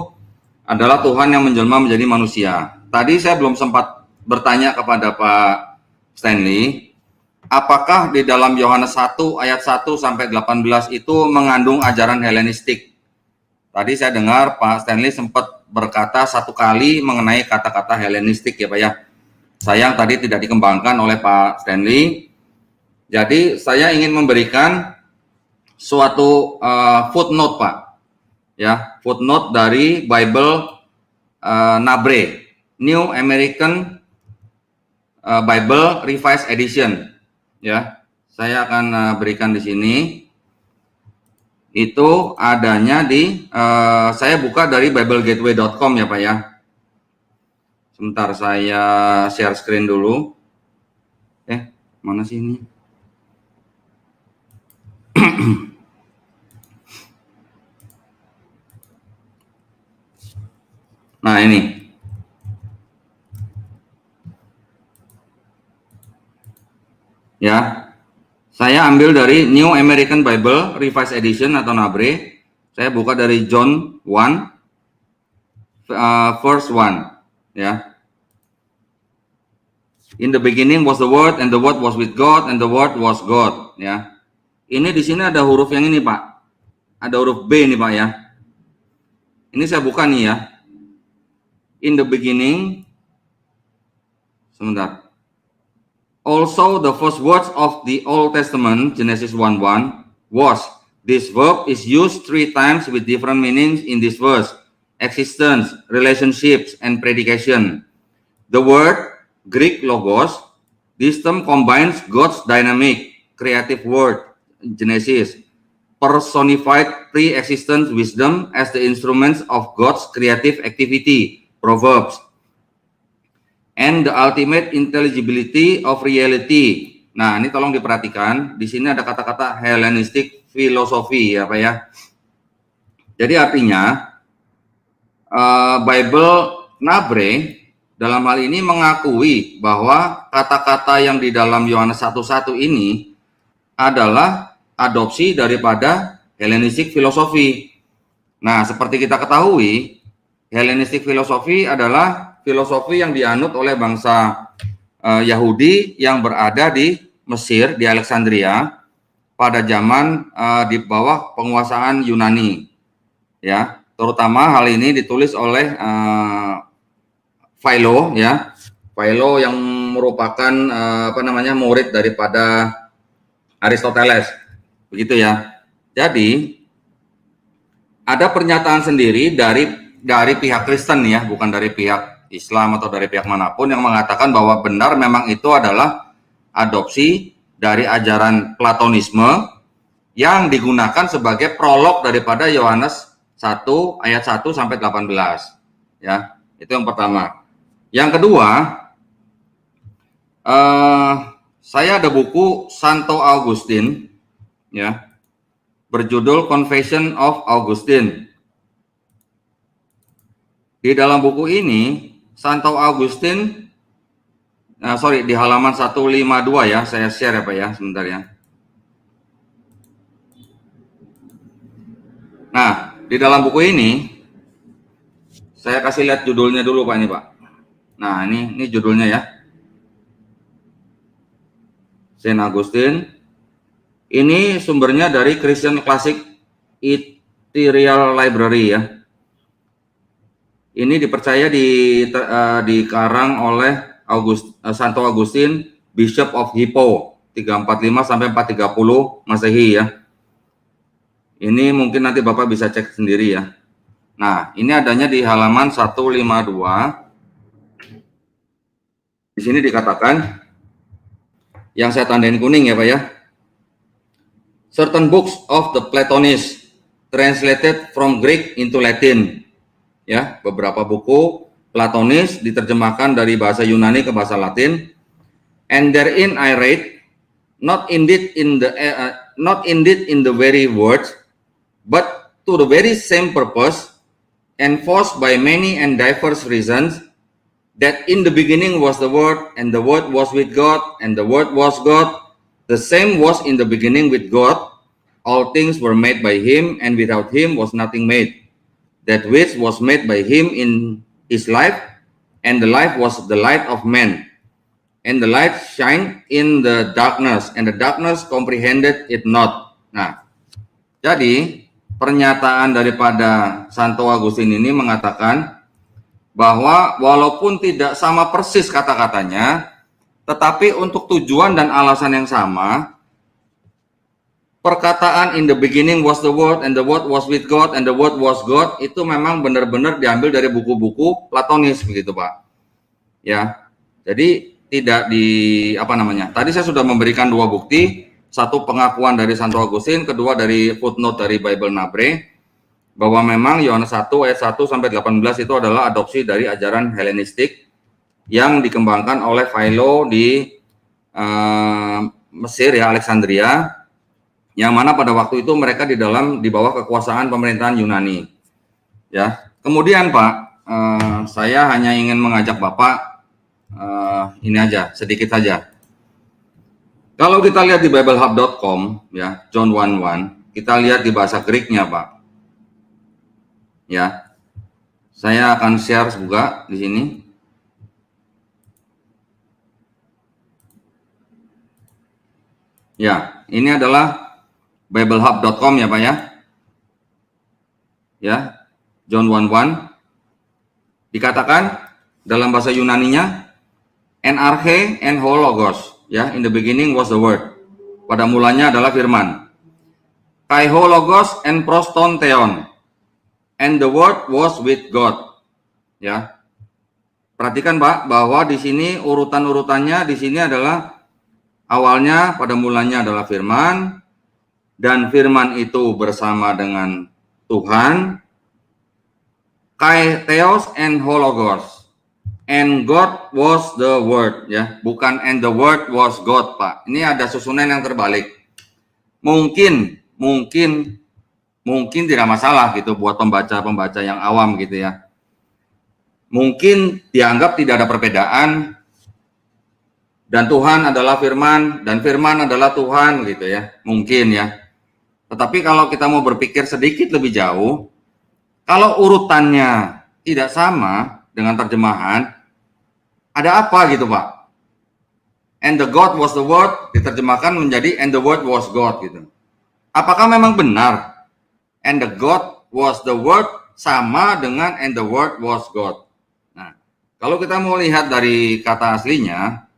Speaker 2: adalah Tuhan yang menjelma menjadi manusia. Tadi saya belum sempat bertanya kepada Pak Stanley, apakah di dalam Yohanes 1 ayat 1 sampai 18 itu mengandung ajaran Helenistik? Tadi saya dengar Pak Stanley sempat berkata satu kali mengenai kata-kata Helenistik ya Pak ya. Sayang tadi tidak dikembangkan oleh Pak Stanley. Jadi saya ingin memberikan suatu footnote Pak. Ya, footnote dari Bible Nabre, New American Bible Revised Edition. Ya, saya akan berikan di sini. Itu adanya di saya buka dari biblegateway.com ya Pak ya. Sebentar saya share screen dulu. Mana sih ini? Nah ini. Ya. Saya ambil dari New American Bible Revised Edition atau NABRE. Saya buka dari John 1 verse 1 ya. In the beginning was the Word, and the Word was with God, and the Word was God. Ya, ini di sini ada huruf yang ini Pak, ada huruf B nih Pak ya. Ini saya buka nih ya. In the beginning, sebentar. Also the first words of the Old Testament, Genesis 1:1, was. This verb is used 3 times with different meanings in this verse: existence, relationships, and predication. The word Greek logos, this term combines God's dynamic, creative word, Genesis, personified pre-existent wisdom as the instruments of God's creative activity, Proverbs, and the ultimate intelligibility of reality. Nah, ini tolong diperhatikan. Di sini ada kata-kata Hellenistic philosophy ya Pak ya. Jadi artinya Bible Nabre dalam hal ini mengakui bahwa kata-kata yang di dalam Yohanes 1:1 ini adalah adopsi daripada Hellenistic philosophy. Nah, seperti kita ketahui, Hellenistic philosophy adalah filosofi yang dianut oleh bangsa Yahudi yang berada di Mesir, di Alexandria, pada zaman di bawah penguasaan Yunani. Ya, terutama hal ini ditulis oleh Philo ya, Philo yang merupakan murid daripada Aristoteles, begitu ya. Jadi ada pernyataan sendiri dari pihak Kristen ya, bukan dari pihak Islam atau dari pihak manapun, yang mengatakan bahwa benar memang itu adalah adopsi dari ajaran Platonisme yang digunakan sebagai prolog daripada Yohanes 1 ayat 1 sampai 18 ya. Itu yang pertama. Yang kedua, saya ada buku Santo Augustine ya, berjudul Confession of Augustine. Di dalam buku ini Santo Augustine di halaman 152 ya, saya share ya Pak ya, sebentar ya. Nah, di dalam buku ini saya kasih lihat judulnya dulu Pak ini Pak. Nah, ini judulnya ya. Saint Augustine. Ini sumbernya dari Christian Classic Ethereal Library ya. Ini dipercaya dikarang oleh Santo Augustine, Bishop of Hippo, 345 sampai 430 Masehi ya. Ini mungkin nanti Bapak bisa cek sendiri ya. Nah, ini adanya di halaman 152. Di sini dikatakan, yang saya tandain kuning ya Pak ya, certain books of the Platonists translated from Greek into Latin. Ya, beberapa buku Platonis, diterjemahkan dari bahasa Yunani ke bahasa Latin. And therein I read, not indeed in the very words, but to the very same purpose, enforced by many and diverse reasons, that in the beginning was the Word, and the Word was with God, and the Word was God. The same was in the beginning with God. All things were made by him, and without him was nothing made. That which was made by him in his life, and the life was the light of men. And the light shined in the darkness, and the darkness comprehended it not. Nah, jadi pernyataan daripada Santo Agustin ini mengatakan bahwa walaupun tidak sama persis kata-katanya, tetapi untuk tujuan dan alasan yang sama, perkataan in the beginning was the Word, and the Word was with God, and the Word was God, itu memang benar-benar diambil dari buku-buku Platonis, begitu Pak. Ya, jadi tidak tadi saya sudah memberikan dua bukti, satu pengakuan dari Santo Agustin, kedua dari footnote dari Bible Nabre, bahwa memang Yohanes 1 ayat 1 sampai 18 itu adalah adopsi dari ajaran Helenistik yang dikembangkan oleh Philo di Mesir ya, Alexandria, yang mana pada waktu itu mereka di bawah kekuasaan pemerintahan Yunani. Ya, kemudian Pak, saya hanya ingin mengajak Bapak ini aja, sedikit saja. Kalau kita lihat di biblehub.com ya, John 1:1, kita lihat di bahasa Greek-nya, Pak. Ya. Saya akan share juga di sini. Ya, ini adalah biblehub.com ya, Pak ya. Ya. John 1:1 dikatakan dalam bahasa Yunaninya en arche en ho logos, ya, in the beginning was the word. Pada mulanya adalah firman. Kai ho logos en proston theon, and the word was with God. Ya. Perhatikan Pak bahwa di sini urutan-urutannya di sini adalah awalnya pada mulanya adalah firman, dan firman itu bersama dengan Tuhan. Kai theos en ho logos. And God was the word, ya, bukan and the word was God, Pak. Ini ada susunan yang terbalik. Mungkin tidak masalah gitu buat pembaca yang awam gitu ya. Mungkin dianggap tidak ada perbedaan dan Tuhan adalah firman dan firman adalah Tuhan gitu ya. Mungkin ya. Tetapi kalau kita mau berpikir sedikit lebih jauh, kalau urutannya tidak sama dengan terjemahan, ada apa gitu Pak? And the God was the word diterjemahkan menjadi and the word was God gitu. Apakah memang benar and the God was the word sama dengan and the word was God? Nah, kalau kita mau lihat dari kata aslinya,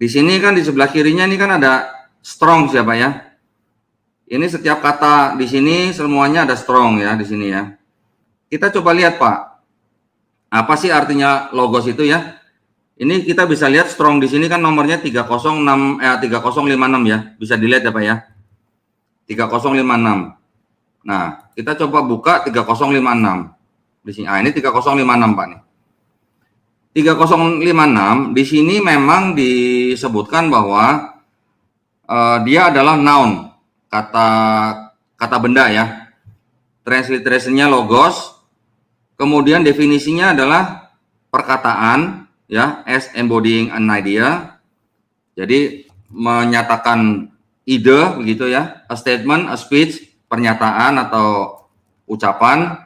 Speaker 2: di sini kan di sebelah kirinya ini kan ada strong siapa ya? Ini setiap kata di sini semuanya ada strong ya di sini ya. Kita coba lihat Pak, apa sih artinya logos itu ya? Ini kita bisa lihat strong di sini kan nomornya 3056 ya. Bisa dilihat ya Pak ya. 3056. Nah, kita coba buka 3056. Di sini. Ini 3056 Pak nih. 3056 di sini memang disebutkan bahwa dia adalah noun, kata benda ya. Transliteration-nya logos. Kemudian definisinya adalah perkataan ya, as embodying an idea. Jadi menyatakan ide begitu ya, a statement, a speech, pernyataan atau ucapan.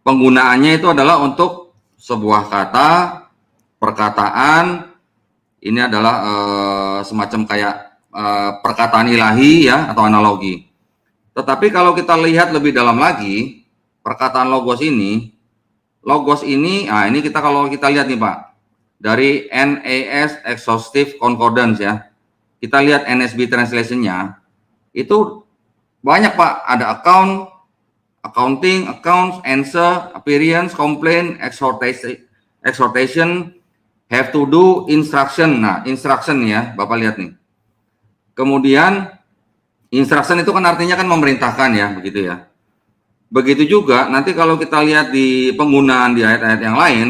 Speaker 2: Penggunaannya itu adalah untuk sebuah kata, perkataan. Ini adalah semacam kayak perkataan ilahi ya atau analogi. Tetapi kalau kita lihat lebih dalam lagi, perkataan logos ini, ini kita kalau kita lihat nih Pak, dari NAS Exhaustive Concordance ya. Kita lihat NSB translation-nya. Itu banyak Pak, ada account, accounting, accounts, answer, appearance, complaint, exhortation, have to do, instruction. Nah, instruction ya, Bapak lihat nih. Kemudian instruction itu kan artinya kan memerintahkan ya, begitu ya. Begitu juga nanti kalau kita lihat di penggunaan di ayat-ayat yang lain,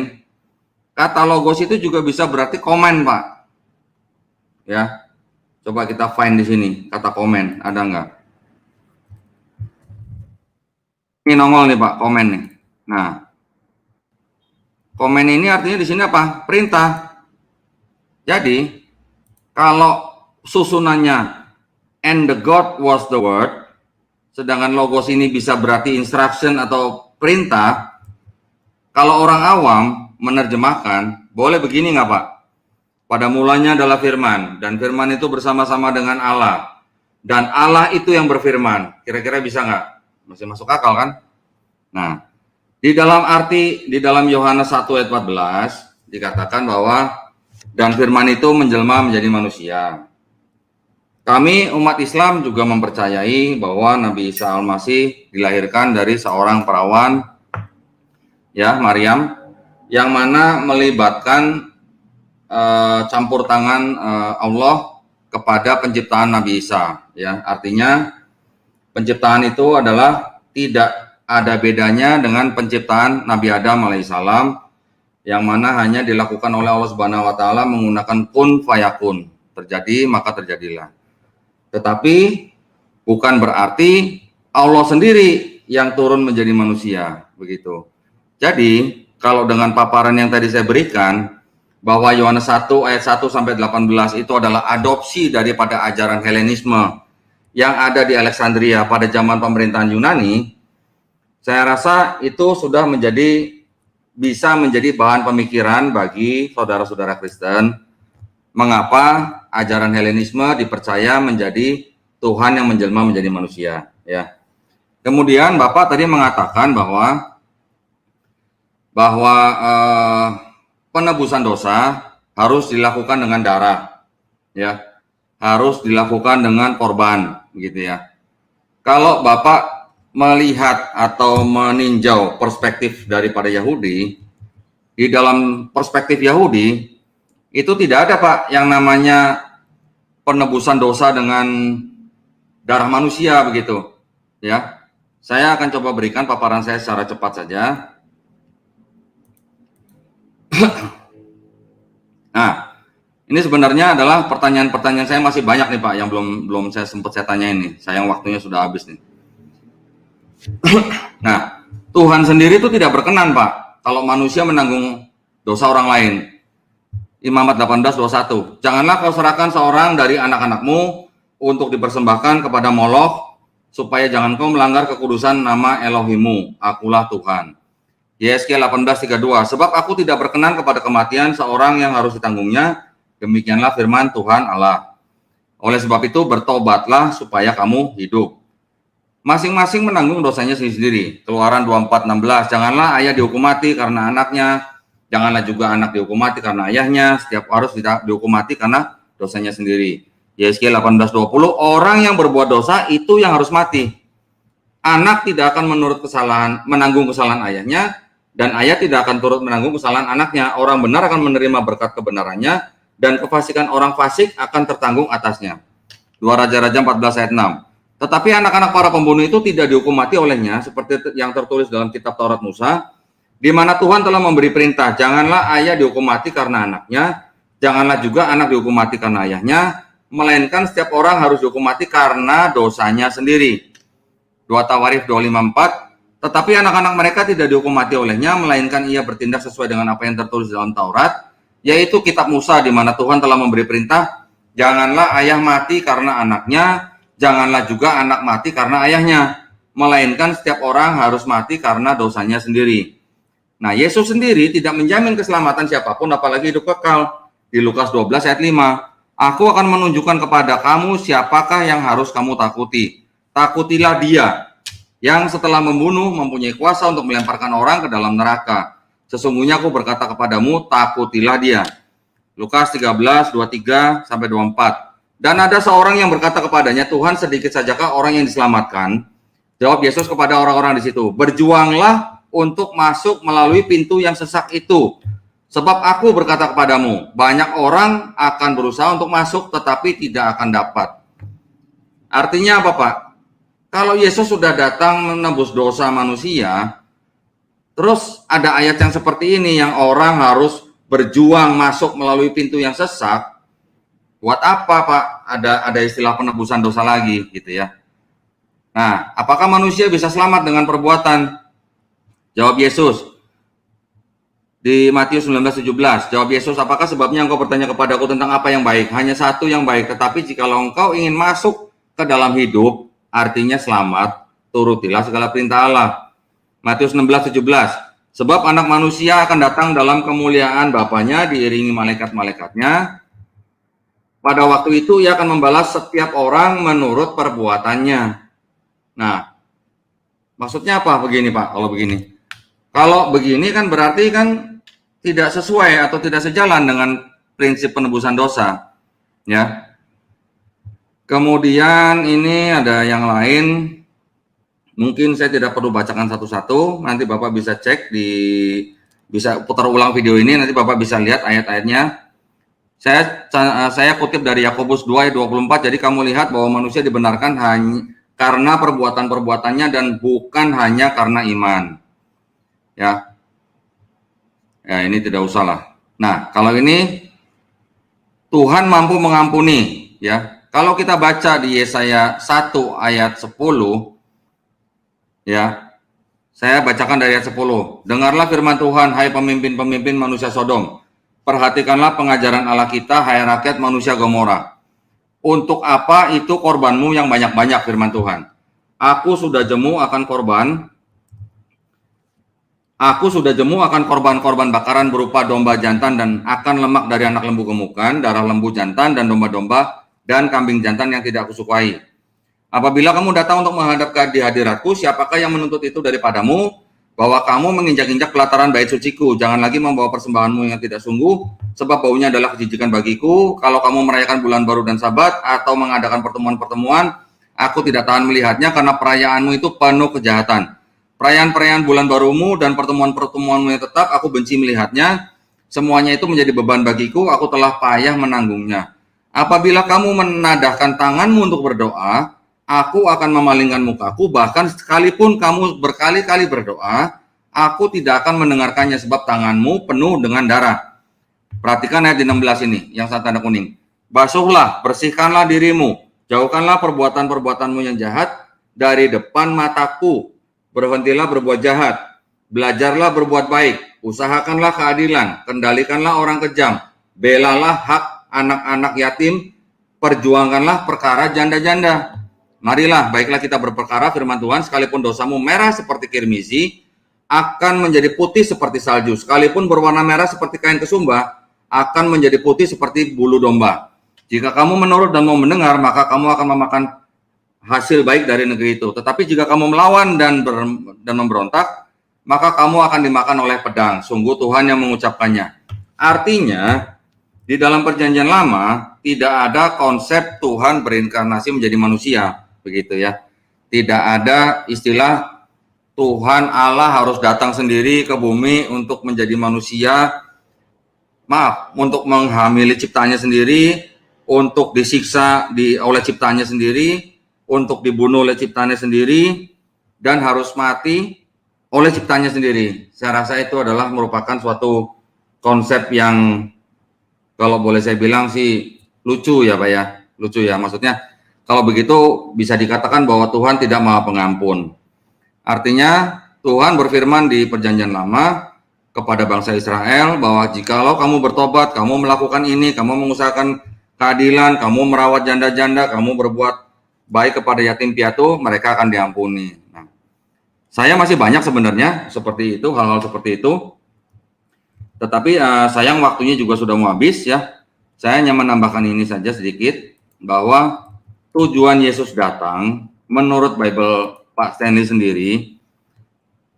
Speaker 2: Kata logos itu juga bisa berarti komen, Pak. Ya, coba kita find di sini kata komen, ada nggak? Ini nongol nih Pak, komen nih. Nah, komen ini artinya di sini apa? Perintah. Jadi, kalau susunannya and the God was the word, sedangkan logos ini bisa berarti instruction atau perintah, kalau orang awam menerjemahkan, boleh begini nggak Pak? Pada mulanya adalah firman, dan firman itu bersama-sama dengan Allah, dan Allah itu yang berfirman. Kira-kira bisa nggak? Masih masuk akal kan? Nah, di dalam Yohanes 1 ayat 14 dikatakan bahwa dan firman itu menjelma menjadi manusia. Kami umat Islam juga mempercayai bahwa Nabi Isa Al-Masih dilahirkan dari seorang perawan, ya, Maryam, yang mana melibatkan campur tangan Allah kepada penciptaan Nabi Isa, ya. Artinya penciptaan itu adalah tidak ada bedanya dengan penciptaan Nabi Adam alaihissalam, yang mana hanya dilakukan oleh Allah Subhanahu wa taala menggunakan kun fayakun. Terjadi maka terjadilah. Tetapi bukan berarti Allah sendiri yang turun menjadi manusia, begitu. Jadi, kalau dengan paparan yang tadi saya berikan bahwa Yohanes 1 ayat 1 sampai 18 itu adalah adopsi daripada ajaran Helenisme yang ada di Alexandria pada zaman pemerintahan Yunani, saya rasa itu sudah bisa menjadi bahan pemikiran bagi saudara-saudara Kristen mengapa ajaran Helenisme dipercaya menjadi Tuhan yang menjelma menjadi manusia, ya. Kemudian Bapak tadi mengatakan bahwa penebusan dosa harus dilakukan dengan darah, ya, harus dilakukan dengan korban, begitu ya. Kalau Bapak melihat atau meninjau perspektif daripada Yahudi, di dalam perspektif Yahudi itu tidak ada Pak yang namanya penebusan dosa dengan darah manusia, begitu, ya. Saya akan coba berikan paparan saya secara cepat saja. Nah, ini sebenarnya adalah pertanyaan-pertanyaan saya masih banyak nih Pak yang belum saya sempat saya tanyain nih. Sayang waktunya sudah habis nih. Nah, Tuhan sendiri itu tidak berkenan Pak kalau manusia menanggung dosa orang lain. Imamat 18:21. Janganlah kau serahkan seorang dari anak-anakmu untuk dipersembahkan kepada Molokh, supaya jangan kau melanggar kekudusan nama Elohimu. Akulah Tuhan. Yesaya 18:32. Sebab aku tidak berkenan kepada kematian seorang yang harus ditanggungnya. Demikianlah firman Tuhan Allah. Oleh sebab itu bertobatlah supaya kamu hidup. Masing-masing menanggung dosanya sendiri. Keluaran 24:16. Janganlah ayah dihukum mati karena anaknya. Janganlah juga anak dihukum mati karena ayahnya. Setiap harus dihukum mati karena dosanya sendiri. Yesaya 18:20. Orang yang berbuat dosa itu yang harus mati. Anak tidak akan menanggung kesalahan ayahnya, dan ayah tidak akan turut menanggung kesalahan anaknya. Orang benar akan menerima berkat kebenarannya, dan kefasikan orang fasik akan tertanggung atasnya. 2 Raja-Raja 14 ayat 6. Tetapi anak-anak para pembunuh itu tidak dihukum mati olehnya, seperti yang tertulis dalam kitab Taurat Musa, di mana Tuhan telah memberi perintah, janganlah ayah dihukum mati karena anaknya, janganlah juga anak dihukum mati karena ayahnya, melainkan setiap orang harus dihukum mati karena dosanya sendiri. 2 Tawarikh 2:5-4. Tetapi anak-anak mereka tidak dihukum mati olehnya, melainkan ia bertindak sesuai dengan apa yang tertulis dalam Taurat, yaitu kitab Musa, di mana Tuhan telah memberi perintah, janganlah ayah mati karena anaknya, janganlah juga anak mati karena ayahnya, melainkan setiap orang harus mati karena dosanya sendiri. Nah, Yesus sendiri tidak menjamin keselamatan siapapun, apalagi hidup kekal. Di Lukas 12 ayat 5, aku akan menunjukkan kepada kamu siapakah yang harus kamu takuti. Takutilah dia yang setelah membunuh mempunyai kuasa untuk melemparkan orang ke dalam neraka. Sesungguhnya aku berkata kepadamu, takutilah dia. Lukas 13:23-24. Dan ada seorang yang berkata kepadanya, Tuhan, sedikit sajakah orang yang diselamatkan? Jawab Yesus kepada orang-orang di situ, berjuanglah untuk masuk melalui pintu yang sesak itu. Sebab aku berkata kepadamu, banyak orang akan berusaha untuk masuk tetapi tidak akan dapat. Artinya apa Pak? Kalau Yesus sudah datang menebus dosa manusia, terus ada ayat yang seperti ini yang orang harus berjuang masuk melalui pintu yang sesat, buat apa Pak ada istilah penebusan dosa lagi gitu ya. Nah, apakah manusia bisa selamat dengan perbuatan? Jawab Yesus di Matius 19:17. Jawab Yesus, apakah sebabnya engkau bertanya kepadaku tentang apa yang baik? Hanya satu yang baik, tetapi jikalau engkau ingin masuk ke dalam hidup, artinya selamat, turutilah segala perintah Allah. Matius 16:17. Sebab anak manusia akan datang dalam kemuliaan Bapanya diiringi malaikat-malaikatnya. Pada waktu itu ia akan membalas setiap orang menurut perbuatannya. Nah, maksudnya apa begini Pak? Kalau begini kan berarti kan tidak sesuai atau tidak sejalan dengan prinsip penebusan dosa. Ya. Kemudian ini ada yang lain. Mungkin saya tidak perlu bacakan satu-satu, nanti Bapak bisa cek bisa putar ulang video ini, nanti Bapak bisa lihat ayat-ayatnya. Saya kutip dari Yakobus 2 ayat 24, jadi kamu lihat bahwa manusia dibenarkan hanya karena perbuatan-perbuatannya dan bukan hanya karena iman. Ya, ini tidak usah lah. Nah, kalau ini Tuhan mampu mengampuni, ya. Kalau kita baca di Yesaya 1 ayat 10, ya, saya bacakan dari ayat 10. Dengarlah firman Tuhan, hai pemimpin-pemimpin manusia Sodom. Perhatikanlah pengajaran Allah kita, hai rakyat manusia Gomora. Untuk apa itu korbanmu yang banyak-banyak, firman Tuhan? Aku sudah jemu akan korban bakaran berupa domba jantan dan akan lemak dari anak lembu gemukan, darah lembu jantan dan domba-domba dan kambing jantan yang tidak kusukai. Apabila kamu datang untuk menghadap di hadiratku, siapakah yang menuntut itu daripadamu? Bahwa kamu menginjak-injak pelataran bait suciku. Jangan lagi membawa persembahanmu yang tidak sungguh, sebab baunya adalah kejijikan bagiku. Kalau kamu merayakan bulan baru dan sabat, atau mengadakan pertemuan-pertemuan, aku tidak tahan melihatnya, karena perayaanmu itu penuh kejahatan. Perayaan-perayaan bulan barumu dan pertemuan-pertemuanmu yang tetap, aku benci melihatnya. Semuanya itu menjadi beban bagiku, aku telah payah menanggungnya. Apabila kamu menadahkan tanganmu untuk berdoa, aku akan memalingkan mukaku, bahkan sekalipun kamu berkali-kali berdoa, aku tidak akan mendengarkannya sebab tanganmu penuh dengan darah. Perhatikan ayat 16 ini, yang tanda kuning. Basuhlah, bersihkanlah dirimu, jauhkanlah perbuatan-perbuatanmu yang jahat dari depan mataku. Berhentilah berbuat jahat, belajarlah berbuat baik, usahakanlah keadilan, kendalikanlah orang kejam, belalah hak anak-anak yatim, perjuangkanlah perkara janda-janda. Marilah, baiklah kita berperkara, firman Tuhan, sekalipun dosamu merah seperti kirmizi, akan menjadi putih seperti salju. Sekalipun berwarna merah seperti kain kesumba, akan menjadi putih seperti bulu domba. Jika kamu menurut dan mau mendengar, maka kamu akan memakan hasil baik dari negeri itu. Tetapi jika kamu melawan dan memberontak, maka kamu akan dimakan oleh pedang. Sungguh Tuhan yang mengucapkannya. Artinya, di dalam perjanjian lama, tidak ada konsep Tuhan berinkarnasi menjadi manusia. Begitu ya. Tidak ada istilah Tuhan Allah harus datang sendiri ke bumi untuk menjadi manusia. Untuk menghamili ciptaannya sendiri, untuk disiksa oleh ciptaannya sendiri, untuk dibunuh oleh ciptaannya sendiri, dan harus mati oleh ciptaannya sendiri. Saya rasa itu adalah merupakan suatu konsep yang kalau boleh saya bilang sih lucu ya Pak ya. Lucu ya, maksudnya kalau begitu bisa dikatakan bahwa Tuhan tidak Maha Pengampun. Artinya Tuhan berfirman di perjanjian lama kepada bangsa Israel bahwa jikalau kamu bertobat, kamu melakukan ini, kamu mengusahakan keadilan, kamu merawat janda-janda, kamu berbuat baik kepada yatim piatu, mereka akan diampuni. Nah, saya masih banyak sebenarnya seperti itu, hal-hal seperti itu. Tetapi sayang waktunya juga sudah mau habis ya. Saya hanya menambahkan ini saja sedikit, bahwa tujuan Yesus datang menurut Bible Pak Stanley sendiri,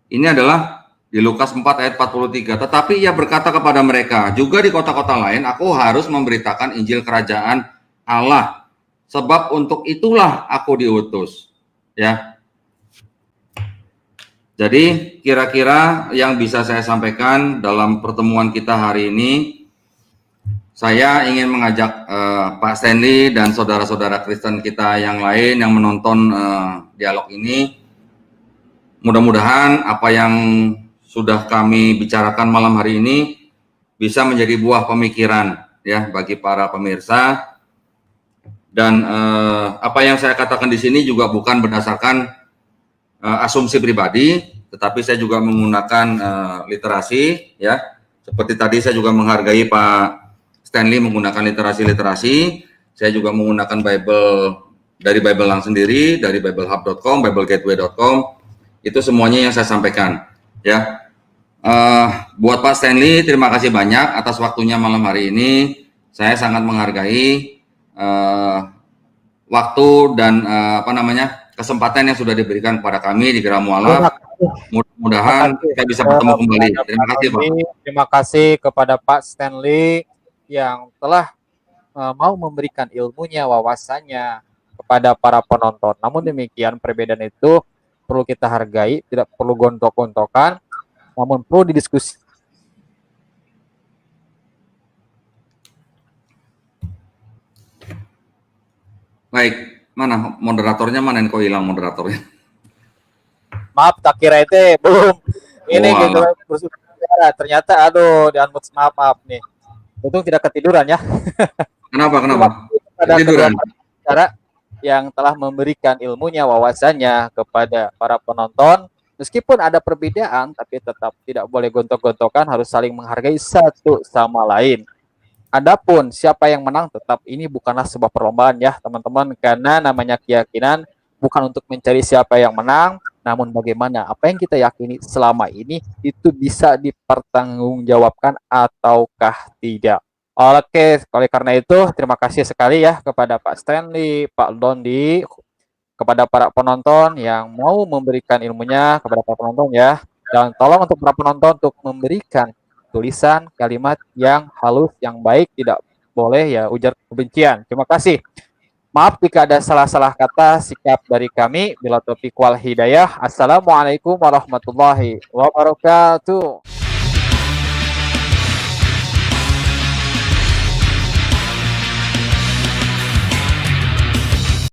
Speaker 2: ini adalah di Lukas 4 ayat 43. Tetapi ia berkata kepada mereka, juga di kota-kota lain aku harus memberitakan Injil Kerajaan Allah, sebab untuk itulah aku diutus. Ya. Jadi kira-kira yang bisa saya sampaikan dalam pertemuan kita hari ini, saya ingin mengajak Pak Stanley dan saudara-saudara Kristen kita yang lain yang menonton dialog ini, mudah-mudahan apa yang sudah kami bicarakan malam hari ini bisa menjadi buah pemikiran ya bagi para pemirsa. Dan apa yang saya katakan di sini juga bukan berdasarkan asumsi pribadi, tetapi saya juga menggunakan literasi ya. Seperti tadi saya juga menghargai Pak Stanley menggunakan literasi. Saya juga menggunakan Bible dari Biblelang sendiri, dari biblehub.com, biblegateway.com. Itu semuanya yang saya sampaikan ya. Buat Pak Stanley, terima kasih banyak atas waktunya malam hari ini. Saya sangat menghargai waktu dan kesempatan yang sudah diberikan kepada kami di Geram Mualaf. Mudah-mudahan kita bisa bertemu kembali. Terima kasih Pak.
Speaker 3: Terima kasih kepada Pak Stanley yang telah mau memberikan ilmunya, wawasannya kepada para penonton. Namun demikian, perbedaan itu perlu kita hargai, tidak perlu gontok-gontokan, namun perlu didiskusi.
Speaker 2: Baik, mana moderatornya, mana kok hilang moderatornya?
Speaker 3: Maaf, tak kira itu belum. Ini
Speaker 2: Wah.
Speaker 3: gitu bersuara. Ternyata aduh, di unmute, maaf nih. Untung tidak ketiduran ya.
Speaker 2: Kenapa?
Speaker 3: Pada
Speaker 2: Ketiduran.
Speaker 3: cara yang telah memberikan ilmunya, wawasannya kepada para penonton. Meskipun ada perbedaan, tapi tetap tidak boleh gontok-gontokan, harus saling menghargai satu sama lain. Adapun siapa yang menang, tetap ini bukanlah sebuah perlombaan ya teman-teman, karena namanya keyakinan bukan untuk mencari siapa yang menang, namun bagaimana apa yang kita yakini selama ini itu bisa dipertanggungjawabkan ataukah tidak. Oke, oleh karena itu terima kasih sekali ya kepada Pak Stanley, Pak Dondi, kepada para penonton yang mau memberikan ilmunya kepada para penonton ya. Dan tolong untuk para penonton untuk memberikan tulisan kalimat yang halus, yang baik, tidak boleh ya ujar kebencian. Terima kasih. Maaf jika ada salah-salah kata sikap dari kami. Bila taufiq wal hidayah. Assalamualaikum warahmatullahi wabarakatuh.